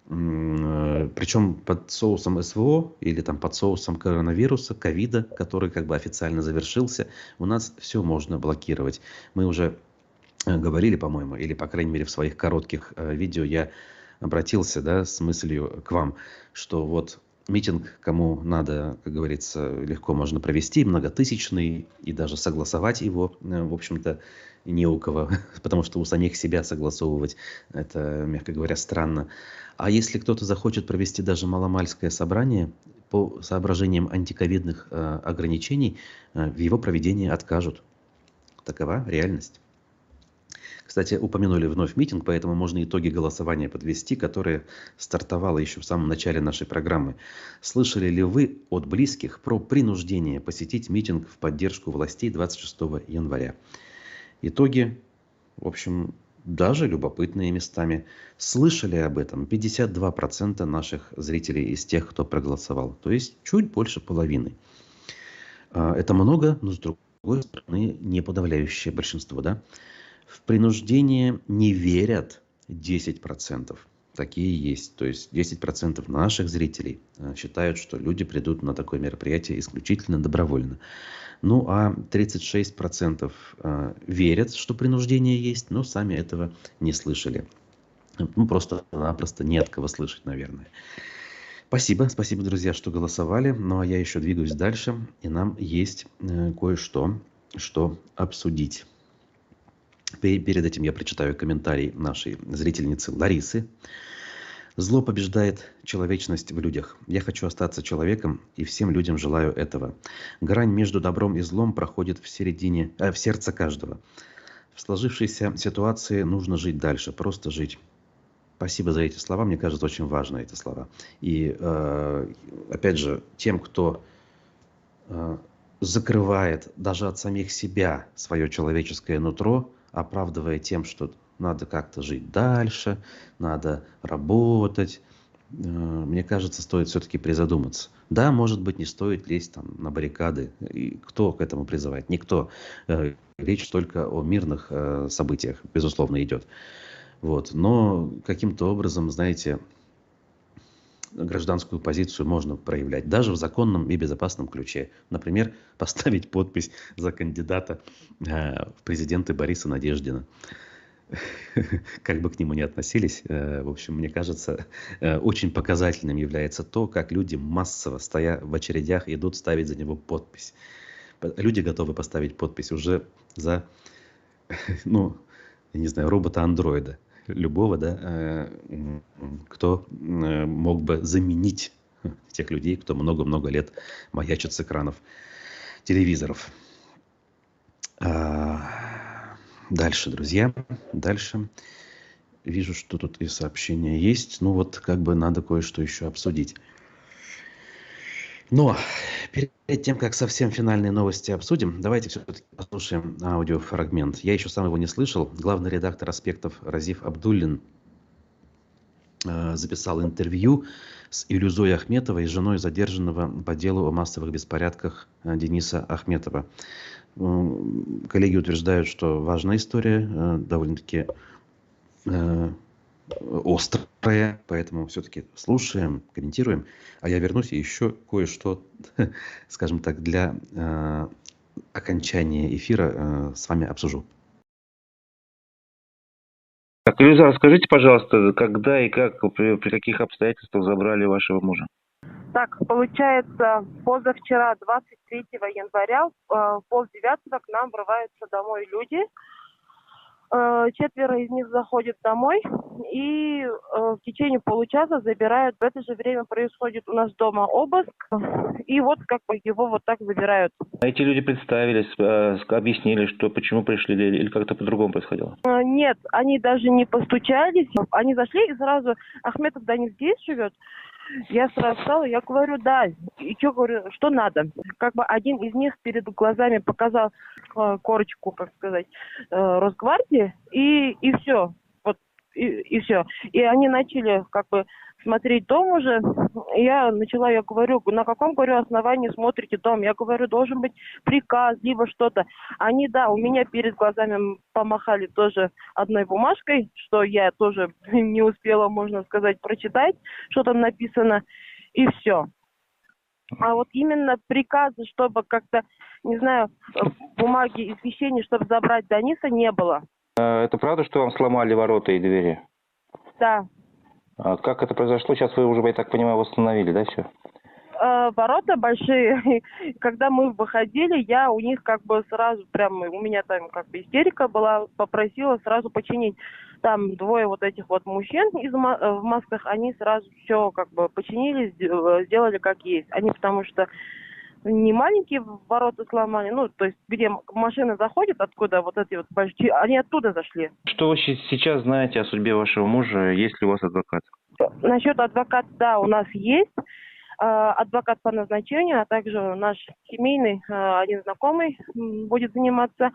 Причем под соусом СВО или там под соусом коронавируса, ковида, который как бы официально завершился, у нас все можно блокировать. Мы уже говорили, по-моему, или, по крайней мере, в своих коротких видео я обратился, да, с мыслью к вам, что вот митинг, кому надо, как говорится, легко можно провести, многотысячный, и даже согласовать его, в общем-то, не у кого, потому что у самих себя согласовывать, это, мягко говоря, странно. А если кто-то захочет провести даже маломальское собрание, по соображениям антиковидных ограничений, в его проведении откажут. Такова реальность. Кстати, упомянули вновь митинг, поэтому можно итоги голосования подвести, которое стартовало еще в самом начале нашей программы. Слышали ли вы от близких про принуждение посетить митинг в поддержку властей 26 января? Итоги, в общем, даже любопытные местами. Слышали об этом 52% наших зрителей из тех, кто проголосовал. То есть чуть больше половины. Это много, но с другой стороны не подавляющее большинство, да? В принуждение не верят 10%. Такие есть. То есть 10% наших зрителей считают, что люди придут на такое мероприятие исключительно добровольно. Ну а 36% верят, что принуждение есть, но сами этого не слышали. Ну, просто-напросто не от кого слышать, наверное. Спасибо, друзья, что голосовали. Ну а я еще двигаюсь дальше, и нам есть кое-что, что обсудить. Перед этим я прочитаю комментарий нашей зрительницы Ларисы. Зло побеждает человечность в людях. Я хочу остаться человеком, и всем людям желаю этого. Грань между добром и злом проходит в сердце каждого. В сложившейся ситуации нужно жить дальше, просто жить. Спасибо за эти слова, мне кажется, очень важны эти слова. И опять же, тем, кто закрывает даже от самих себя свое человеческое нутро, оправдывая тем, что надо как-то жить дальше, надо работать. Мне кажется, стоит все-таки призадуматься. Да, может быть, не стоит лезть там на баррикады. И кто к этому призывает? Никто. Речь только о мирных событиях, безусловно, идет. Вот. Но каким-то образом, знаете, гражданскую позицию можно проявлять даже в законном и безопасном ключе. Например, поставить подпись за кандидата в президенты Бориса Надеждина. Как бы к нему ни относились, в общем, мне кажется, очень показательным является то, как люди массово, стоя в очередях, идут ставить за него подпись. Люди готовы поставить подпись уже за, ну, я не знаю, робота-андроида. Любого, да, кто мог бы заменить тех людей, кто много-много лет маячит с экранов телевизоров. Дальше, друзья, дальше. Вижу, что тут и сообщения есть. Ну вот, как бы надо кое-что еще обсудить. Но перед тем, как совсем финальные новости обсудим, давайте все-таки послушаем аудиофрагмент. Я еще сам его не слышал. Главный редактор «Аспектов» Разиф Абдуллин записал интервью с Илюзой Ахметовой, женой задержанного по делу о массовых беспорядках Дениса Ахметова. Коллеги утверждают, что важная история, довольно-таки острая, поэтому все-таки слушаем, комментируем. А я вернусь и еще кое-что, скажем так, для окончания эфира с вами обсужу. Так, Илюза, расскажите, пожалуйста, когда и как, при каких обстоятельствах забрали вашего мужа? Так, получается, позавчера, 23 января, в 8:30 к нам врываются домой люди. 4 из них заходят домой и в течение получаса забирают. В это же время происходит у нас дома обыск, и вот как бы его вот так забирают. А эти люди представились, объяснили, что почему пришли, или как-то по-другому происходило? Нет, они даже не постучались. Они зашли и сразу: Ахметов Данис здесь живет? Я сразу встала, я говорю, да. И что, говорю, что надо? Как бы один из них перед глазами показал корочку, как сказать, Росгвардии, и все. Вот, и все. И они начали как бы смотреть дом уже. Я говорю, на каком, говорю, основании смотрите дом? Я говорю, должен быть приказ, либо что-то. Они, да, у меня перед глазами помахали тоже одной бумажкой, что я тоже не успела, можно сказать, прочитать, что там написано, и все. А вот именно приказы, чтобы как-то, не знаю, бумаги, извещения, чтобы забрать Дениса, не было. Это правда, что вам сломали ворота и двери? Да. А как это произошло? Сейчас вы уже, я так понимаю, восстановили, да, все? Ворота большие. Когда мы выходили, я у них как бы сразу, прям у меня там как бы истерика была, попросила сразу починить. Там двое вот этих вот мужчин в масках, они сразу все как бы починили, сделали как есть. Они потому что не маленькие ворота сломали, ну, то есть где машина заходит, откуда вот эти вот большие, они оттуда зашли. Что вы сейчас знаете о судьбе вашего мужа? Есть ли у вас адвокат? Насчет адвоката, да, у нас есть адвокат по назначению, а также наш семейный, один знакомый будет заниматься.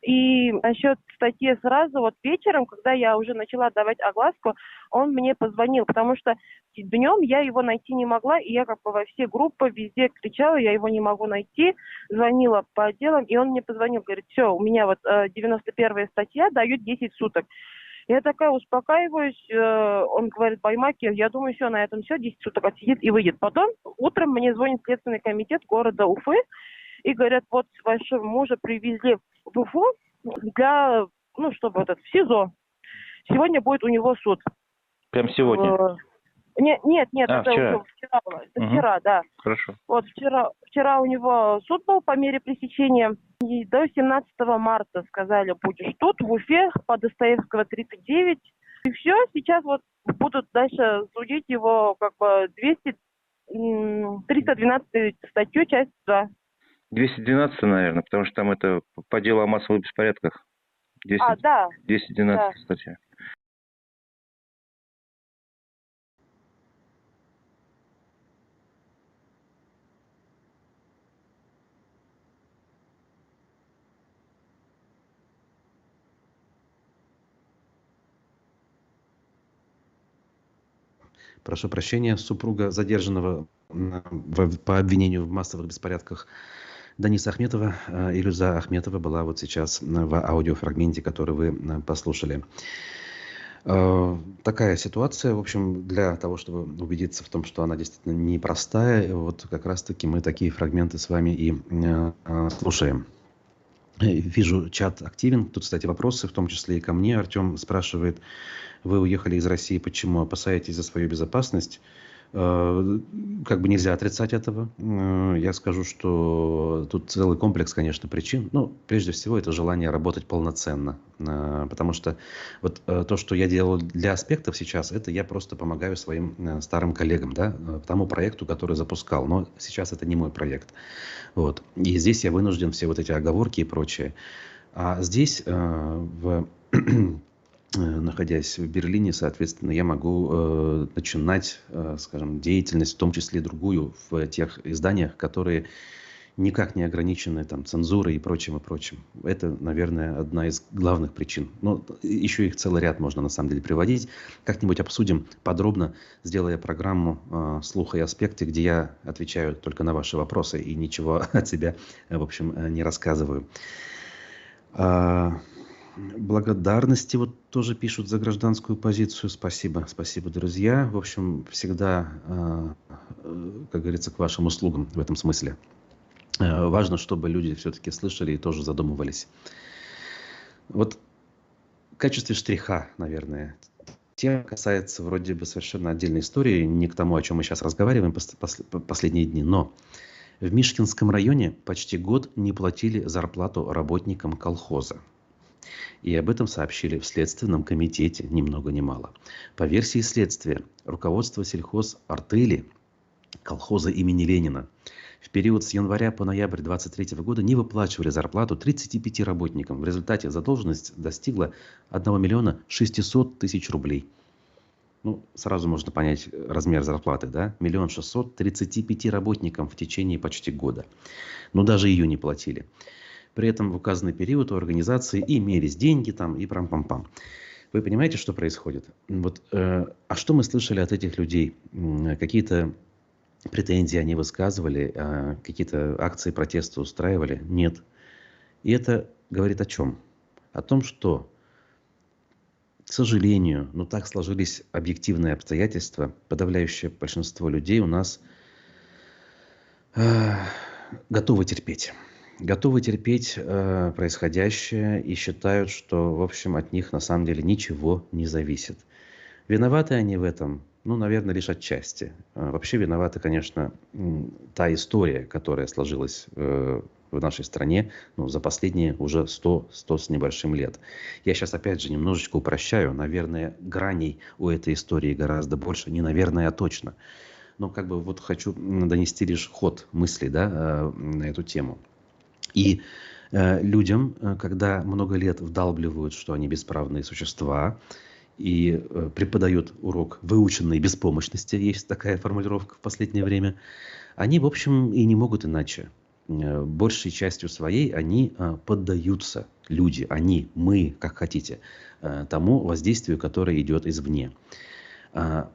И насчет статьи сразу, вот вечером, когда я уже начала давать огласку, он мне позвонил, потому что днем я его найти не могла, и я как бы во все группы везде кричала, я его не могу найти, звонила по отделам, и он мне позвонил, говорит, все, у меня вот 91-я статья дают 10 суток. Я такая успокаиваюсь, он говорит, Баймаки, я думаю, все, на этом все, 10 суток отсидит и выйдет. Потом утром мне звонит Следственный комитет города Уфы и говорят, вот вашего мужа привезли в Уфу для, ну, чтобы вот это, в СИЗО. Сегодня будет у него суд. Прям сегодня? Нет, это вчера. уже вчера было. Это вчера, да. Хорошо. Вот вчера у него суд был по мере пресечения. И до 17 марта сказали, будешь тут, в Уфе, по Достоевского 39. И все, сейчас вот будут дальше судить его как бы 312 статью, часть 2. 212, наверное, потому что там это по делу о массовых беспорядках. 212 да. статья. Прошу прощения, супруга задержанного по обвинению в массовых беспорядках Даниса Ахметова, Илюза Ахметова, была вот сейчас в аудиофрагменте, который вы послушали. Такая ситуация, в общем, для того, чтобы убедиться в том, что она действительно непростая, вот как раз-таки мы такие фрагменты с вами и слушаем. Вижу, чат активен. Тут, кстати, вопросы, в том числе и ко мне. Артем спрашивает, вы уехали из России, почему? Опасаетесь за свою безопасность? Как бы нельзя отрицать этого. Я скажу, что тут целый комплекс, конечно, причин. Ну, прежде всего, это желание работать полноценно. Потому что вот то, что я делаю для аспектов сейчас, это я просто помогаю своим старым коллегам, да, тому проекту, который запускал. Но сейчас это не мой проект. Вот. И здесь я вынужден все вот эти оговорки и прочее. А здесь, находясь в Берлине, соответственно, я могу начинать, скажем, деятельность, в том числе другую, в тех изданиях, которые никак не ограничены там, цензурой и прочим, и прочим. Это, наверное, одна из главных причин. Но еще их целый ряд можно, на самом деле, приводить. Как-нибудь обсудим подробно, сделая программу «Слух и аспекты», где я отвечаю только на ваши вопросы и ничего от себя, в общем, не рассказываю. Благодарности вот тоже пишут за гражданскую позицию. Спасибо, спасибо, друзья. В общем, всегда, как говорится, к вашим услугам в этом смысле. Важно, чтобы люди все-таки слышали и тоже задумывались. Вот в качестве штриха, наверное, тема касается вроде бы совершенно отдельной истории, не к тому, о чем мы сейчас разговариваем последние дни, но в Мишкинском районе почти год не платили зарплату работникам колхоза. И об этом сообщили в Следственном комитете ни много ни мало. По версии следствия, руководство сельхозартели колхоза имени Ленина в период с января по ноябрь 2023 года не выплачивали зарплату 35 работникам. В результате задолженность достигла 1 600 000 рублей. Ну, сразу можно понять размер зарплаты, да? 1 600 000 35 работникам в течение почти года. Но даже ее не платили. При этом в указанный период у организации имелись деньги там и прам-пам-пам. Вы понимаете, что происходит? Вот, а что мы слышали от этих людей? Какие-то претензии они высказывали, какие-то акции протеста устраивали? Нет. И это говорит о чем? О том, что, к сожалению, ну так сложились объективные обстоятельства. Подавляющее большинство людей у нас готовы терпеть. Готовы терпеть происходящее и считают, что, в общем, от них на самом деле ничего не зависит. Виноваты они в этом, ну, наверное, лишь отчасти. Вообще виновата, конечно, та история, которая сложилась в нашей стране, ну, за последние уже 100 с небольшим лет. Я сейчас, опять же, немножечко упрощаю. Наверное, граней у этой истории гораздо больше. Не наверное, а точно. но как бы вот хочу донести лишь ход мыслей, да, на эту тему. И людям, когда много лет вдалбливают, что они бесправные существа, и преподают урок выученной беспомощности, есть такая формулировка в последнее время, они, в общем, и не могут иначе. Большей частью своей они поддаются, люди, они, мы, как хотите, тому воздействию, которое идет извне.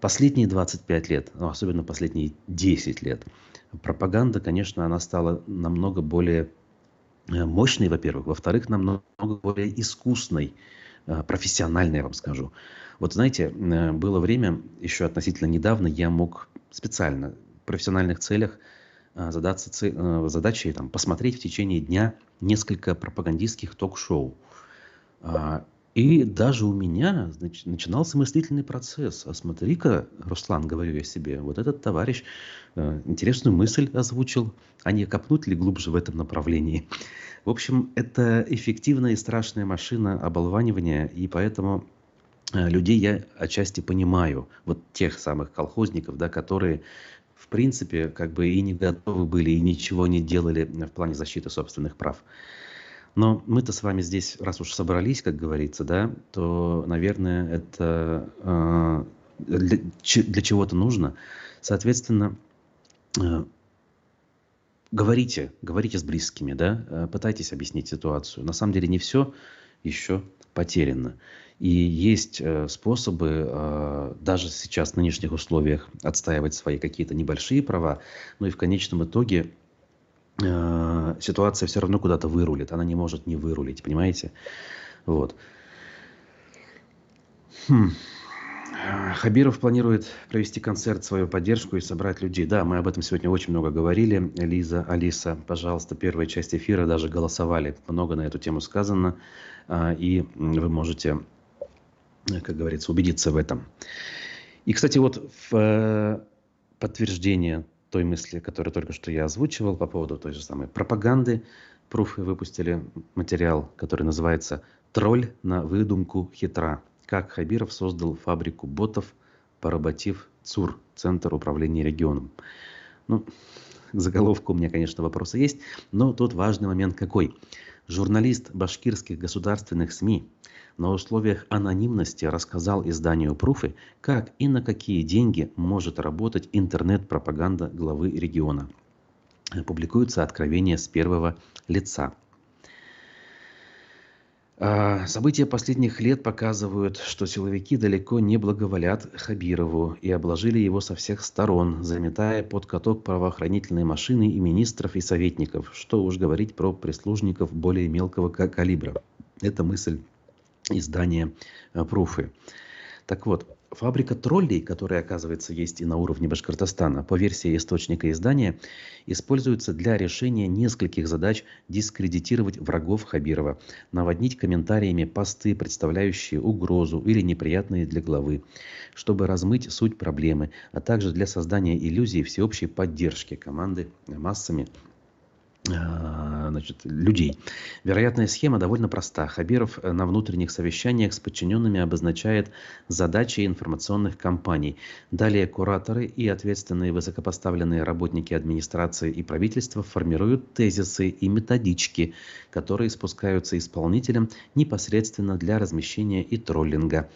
Последние 25 лет, особенно последние 10 лет, пропаганда, конечно, она стала намного более мощной, во-первых. Во-вторых, намного более искусной, профессиональной, я вам скажу. Вот знаете, было время, еще относительно недавно, я мог специально в профессиональных целях задаться задачей посмотреть в течение дня несколько пропагандистских ток-шоу. И даже у меня начинался мыслительный процесс. А смотри-ка, Руслан, говорю я себе, вот этот товарищ интересную мысль озвучил, а не копнуть ли глубже в этом направлении. В общем, это эффективная и страшная машина оболванивания, и поэтому людей я отчасти понимаю, вот тех самых колхозников, да, которые в принципе как бы и не готовы были, и ничего не делали в плане защиты собственных прав. Но мы-то с вами здесь, раз уж собрались, как говорится, да, то, наверное, это для чего-то нужно. Соответственно, говорите с близкими, да, пытайтесь объяснить ситуацию. На самом деле не все еще потеряно. И есть способы даже сейчас в нынешних условиях отстаивать свои какие-то небольшие права, но и в конечном итоге ситуация все равно куда-то вырулит. Она не может не вырулить, понимаете? Вот. Хабиров планирует провести концерт в свою поддержку и собрать людей. Да, мы об этом сегодня очень много говорили. Лиза, Алиса, пожалуйста, первая часть эфира, даже голосовали. Много на эту тему сказано. И вы можете, как говорится, убедиться в этом. И, кстати, вот в подтверждение той мысли, которую только что я озвучивал по поводу той же самой пропаганды, Пруфы выпустили материал, который называется «Тролль на выдумку хитра. Как Хабиров создал фабрику ботов, поработив ЦУР, Центр управления регионом». Ну, к заголовку у меня, конечно, вопросы есть, но тут важный момент какой. Журналист башкирских государственных СМИ на условиях анонимности рассказал изданию Пруфы, как и на какие деньги может работать интернет-пропаганда главы региона. Публикуются откровения с первого лица. События последних лет показывают, что силовики далеко не благоволят Хабирову и обложили его со всех сторон, заметая под каток правоохранительные машины и министров и советников. Что уж говорить про прислужников более мелкого калибра. Это мысль издания Пруфы. Так вот, фабрика троллей, которая, оказывается, есть и на уровне Башкортостана, по версии источника издания, используется для решения нескольких задач: дискредитировать врагов Хабирова, наводнить комментариями посты, представляющие угрозу или неприятные для главы, чтобы размыть суть проблемы, а также для создания иллюзии всеобщей поддержки команды массами людей. Вероятная схема довольно проста. Хабиров на внутренних совещаниях с подчиненными обозначает задачи информационных кампаний. Далее кураторы и ответственные высокопоставленные работники администрации и правительства формируют тезисы и методички, которые спускаются исполнителям непосредственно для размещения и троллинга.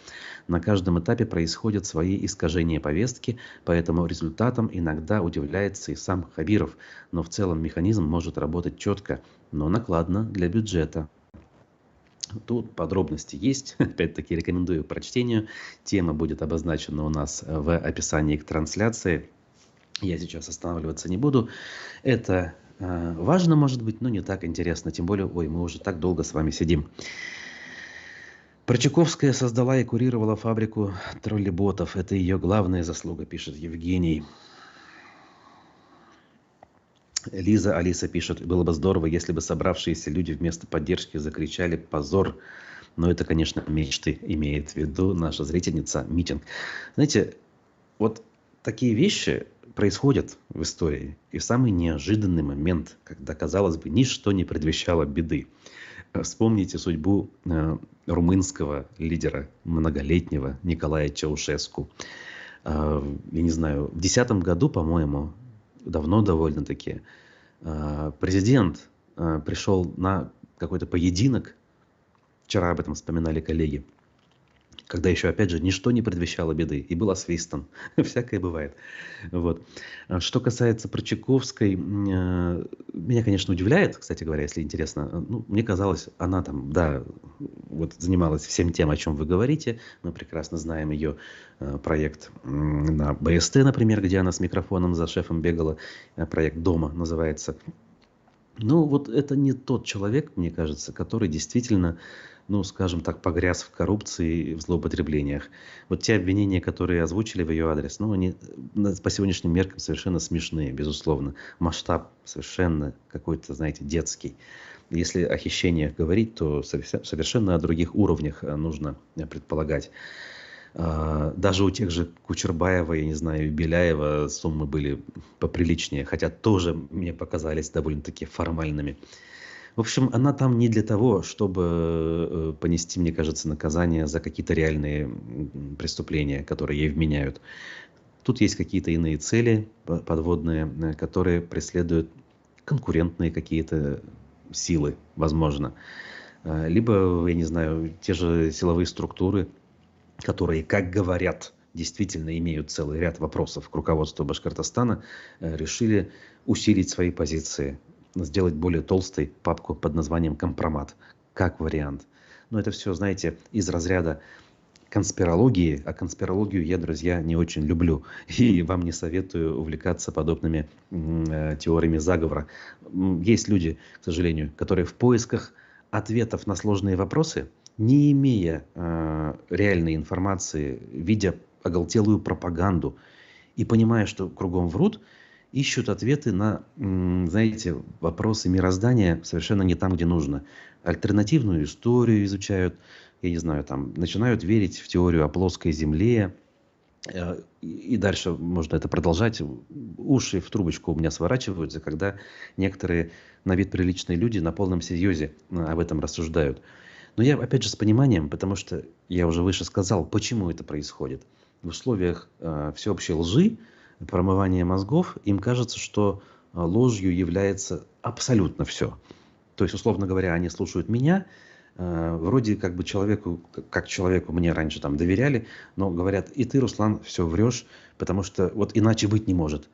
На каждом этапе происходят свои искажения повестки, поэтому результатом иногда удивляется и сам Хабиров. Но в целом механизм может работать четко, но накладно для бюджета. Тут подробности есть. Опять-таки рекомендую к прочтению. Тема будет обозначена у нас в описании к трансляции. Я сейчас останавливаться не буду. Это важно, может быть, но не так интересно. Тем более, мы уже так долго с вами сидим. Прочаковская создала и курировала фабрику троллеботов. Это ее главная заслуга, пишет Евгений. Лиза, Алиса пишет: было бы здорово, если бы собравшиеся люди вместо поддержки закричали «позор». Но это, конечно, мечты, имеет в виду наша зрительница митинг. Знаете, вот такие вещи происходят в истории. И в самый неожиданный момент, когда, казалось бы, ничто не предвещало беды. Вспомните судьбу румынского лидера многолетнего Николая Чаушеску. Я не знаю, в 2010 году, по-моему, давно довольно-таки, президент пришел на какой-то поединок, вчера об этом вспоминали коллеги, когда еще, опять же, ничто не предвещало беды, и был освистан. Всякое бывает. Вот. Что касается Прочаковской, меня, конечно, удивляет, кстати говоря, если интересно. Ну, мне казалось, она там, да, вот занималась всем тем, о чем вы говорите. Мы прекрасно знаем ее проект на БСТ, например, где она с микрофоном за шефом бегала. Проект «Дома» называется. Ну, вот это не тот человек, мне кажется, который действительно, ну, скажем так, погряз в коррупции и в злоупотреблениях. Вот те обвинения, которые озвучили в ее адрес, ну, они по сегодняшним меркам совершенно смешные, безусловно. Масштаб совершенно какой-то, знаете, детский. Если о хищениях говорить, то совершенно о других уровнях нужно предполагать. Даже у тех же Кучербаева, я не знаю, и Беляева суммы были поприличнее, хотя тоже мне показались довольно-таки формальными. В общем, она там не для того, чтобы понести, мне кажется, наказание за какие-то реальные преступления, которые ей вменяют. Тут есть какие-то иные цели подводные, которые преследуют конкурентные какие-то силы, возможно. Либо, я не знаю, те же силовые структуры, которые, как говорят, действительно имеют целый ряд вопросов к руководству Башкортостана, решили усилить свои позиции, сделать более толстой папку под названием «Компромат», как вариант. Но это все, знаете, из разряда конспирологии, а конспирологию я, друзья, не очень люблю. И вам не советую увлекаться подобными теориями заговора. Есть люди, к сожалению, которые в поисках ответов на сложные вопросы, не имея реальной информации, видя оголтелую пропаганду и понимая, что кругом врут, ищут ответы на, знаете, вопросы мироздания совершенно не там, где нужно. Альтернативную историю изучают, я не знаю, там, начинают верить в теорию о плоской земле. И дальше можно это продолжать. Уши в трубочку у меня сворачиваются, когда некоторые на вид приличные люди на полном серьезе об этом рассуждают. Но я, опять же, с пониманием, потому что я уже выше сказал, почему это происходит. В условиях всеобщей лжи, промывания мозгов, им кажется, что ложью является абсолютно все. То есть, условно говоря, они слушают меня, вроде как бы человеку, как человеку мне раньше там доверяли, но говорят, и ты, Руслан, все врешь, потому что вот иначе быть не может.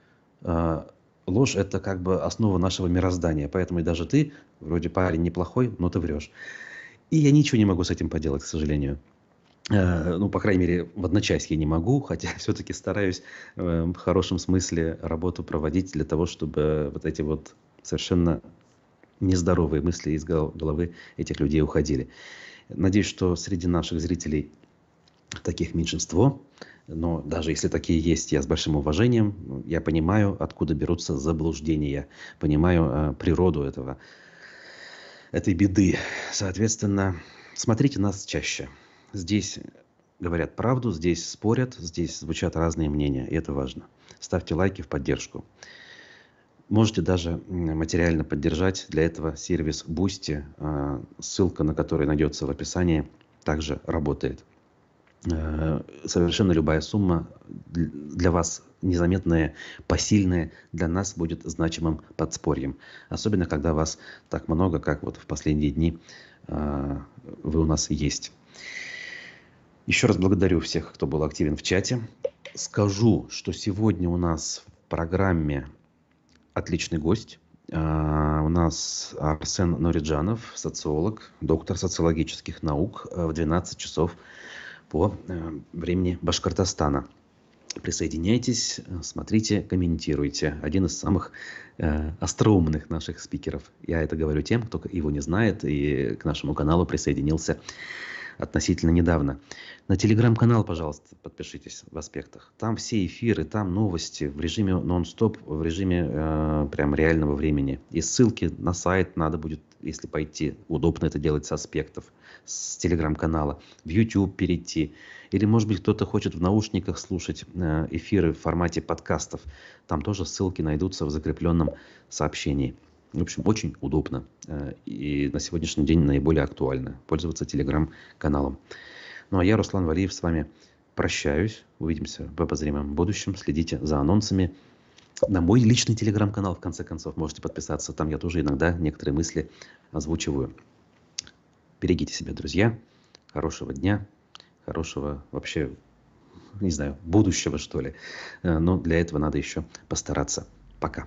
Ложь – это как бы основа нашего мироздания, поэтому и даже ты, вроде парень неплохой, но ты врешь. И я ничего не могу с этим поделать, к сожалению. Ну, по крайней мере, в одночасье не могу, хотя все-таки стараюсь в хорошем смысле работу проводить для того, чтобы вот эти вот совершенно нездоровые мысли из головы этих людей уходили. Надеюсь, что среди наших зрителей таких меньшинство, но даже если такие есть, я с большим уважением, я понимаю, откуда берутся заблуждения, понимаю природу этой беды. Соответственно, смотрите нас чаще. Здесь говорят правду, здесь спорят, здесь звучат разные мнения, и это важно. Ставьте лайки в поддержку. Можете даже материально поддержать. Для этого сервис Boosty, ссылка на который найдется в описании, также работает. Совершенно любая сумма для вас незаметная, посильная, для нас будет значимым подспорьем. Особенно, когда вас так много, как вот в последние дни вы у нас есть. Еще раз благодарю всех, кто был активен в чате. Скажу, что сегодня у нас в программе отличный гость. У нас Арсен Нуриджанов, социолог, доктор социологических наук, в 12 часов по времени Башкортостана. Присоединяйтесь, смотрите, комментируйте. Один из самых остроумных наших спикеров. Я это говорю тем, кто его не знает и к нашему каналу присоединился относительно недавно. На телеграм-канал, пожалуйста, подпишитесь в аспектах. Там все эфиры, там новости в режиме нон-стоп, в режиме прям реального времени. И ссылки на сайт надо будет, если пойти. Удобно это делать с аспектов, с телеграм-канала. В YouTube перейти. Или, может быть, кто-то хочет в наушниках слушать эфиры в формате подкастов. Там тоже ссылки найдутся в закрепленном сообщении. В общем, очень удобно и на сегодняшний день наиболее актуально пользоваться телеграм-каналом. Ну а я, Руслан Валиев, с вами прощаюсь. Увидимся в обозримом будущем. Следите за анонсами. На мой личный телеграм-канал, в конце концов, можете подписаться. Там я тоже иногда некоторые мысли озвучиваю. Берегите себя, друзья. Хорошего дня. Хорошего вообще, не знаю, будущего, что ли. Но для этого надо еще постараться. Пока.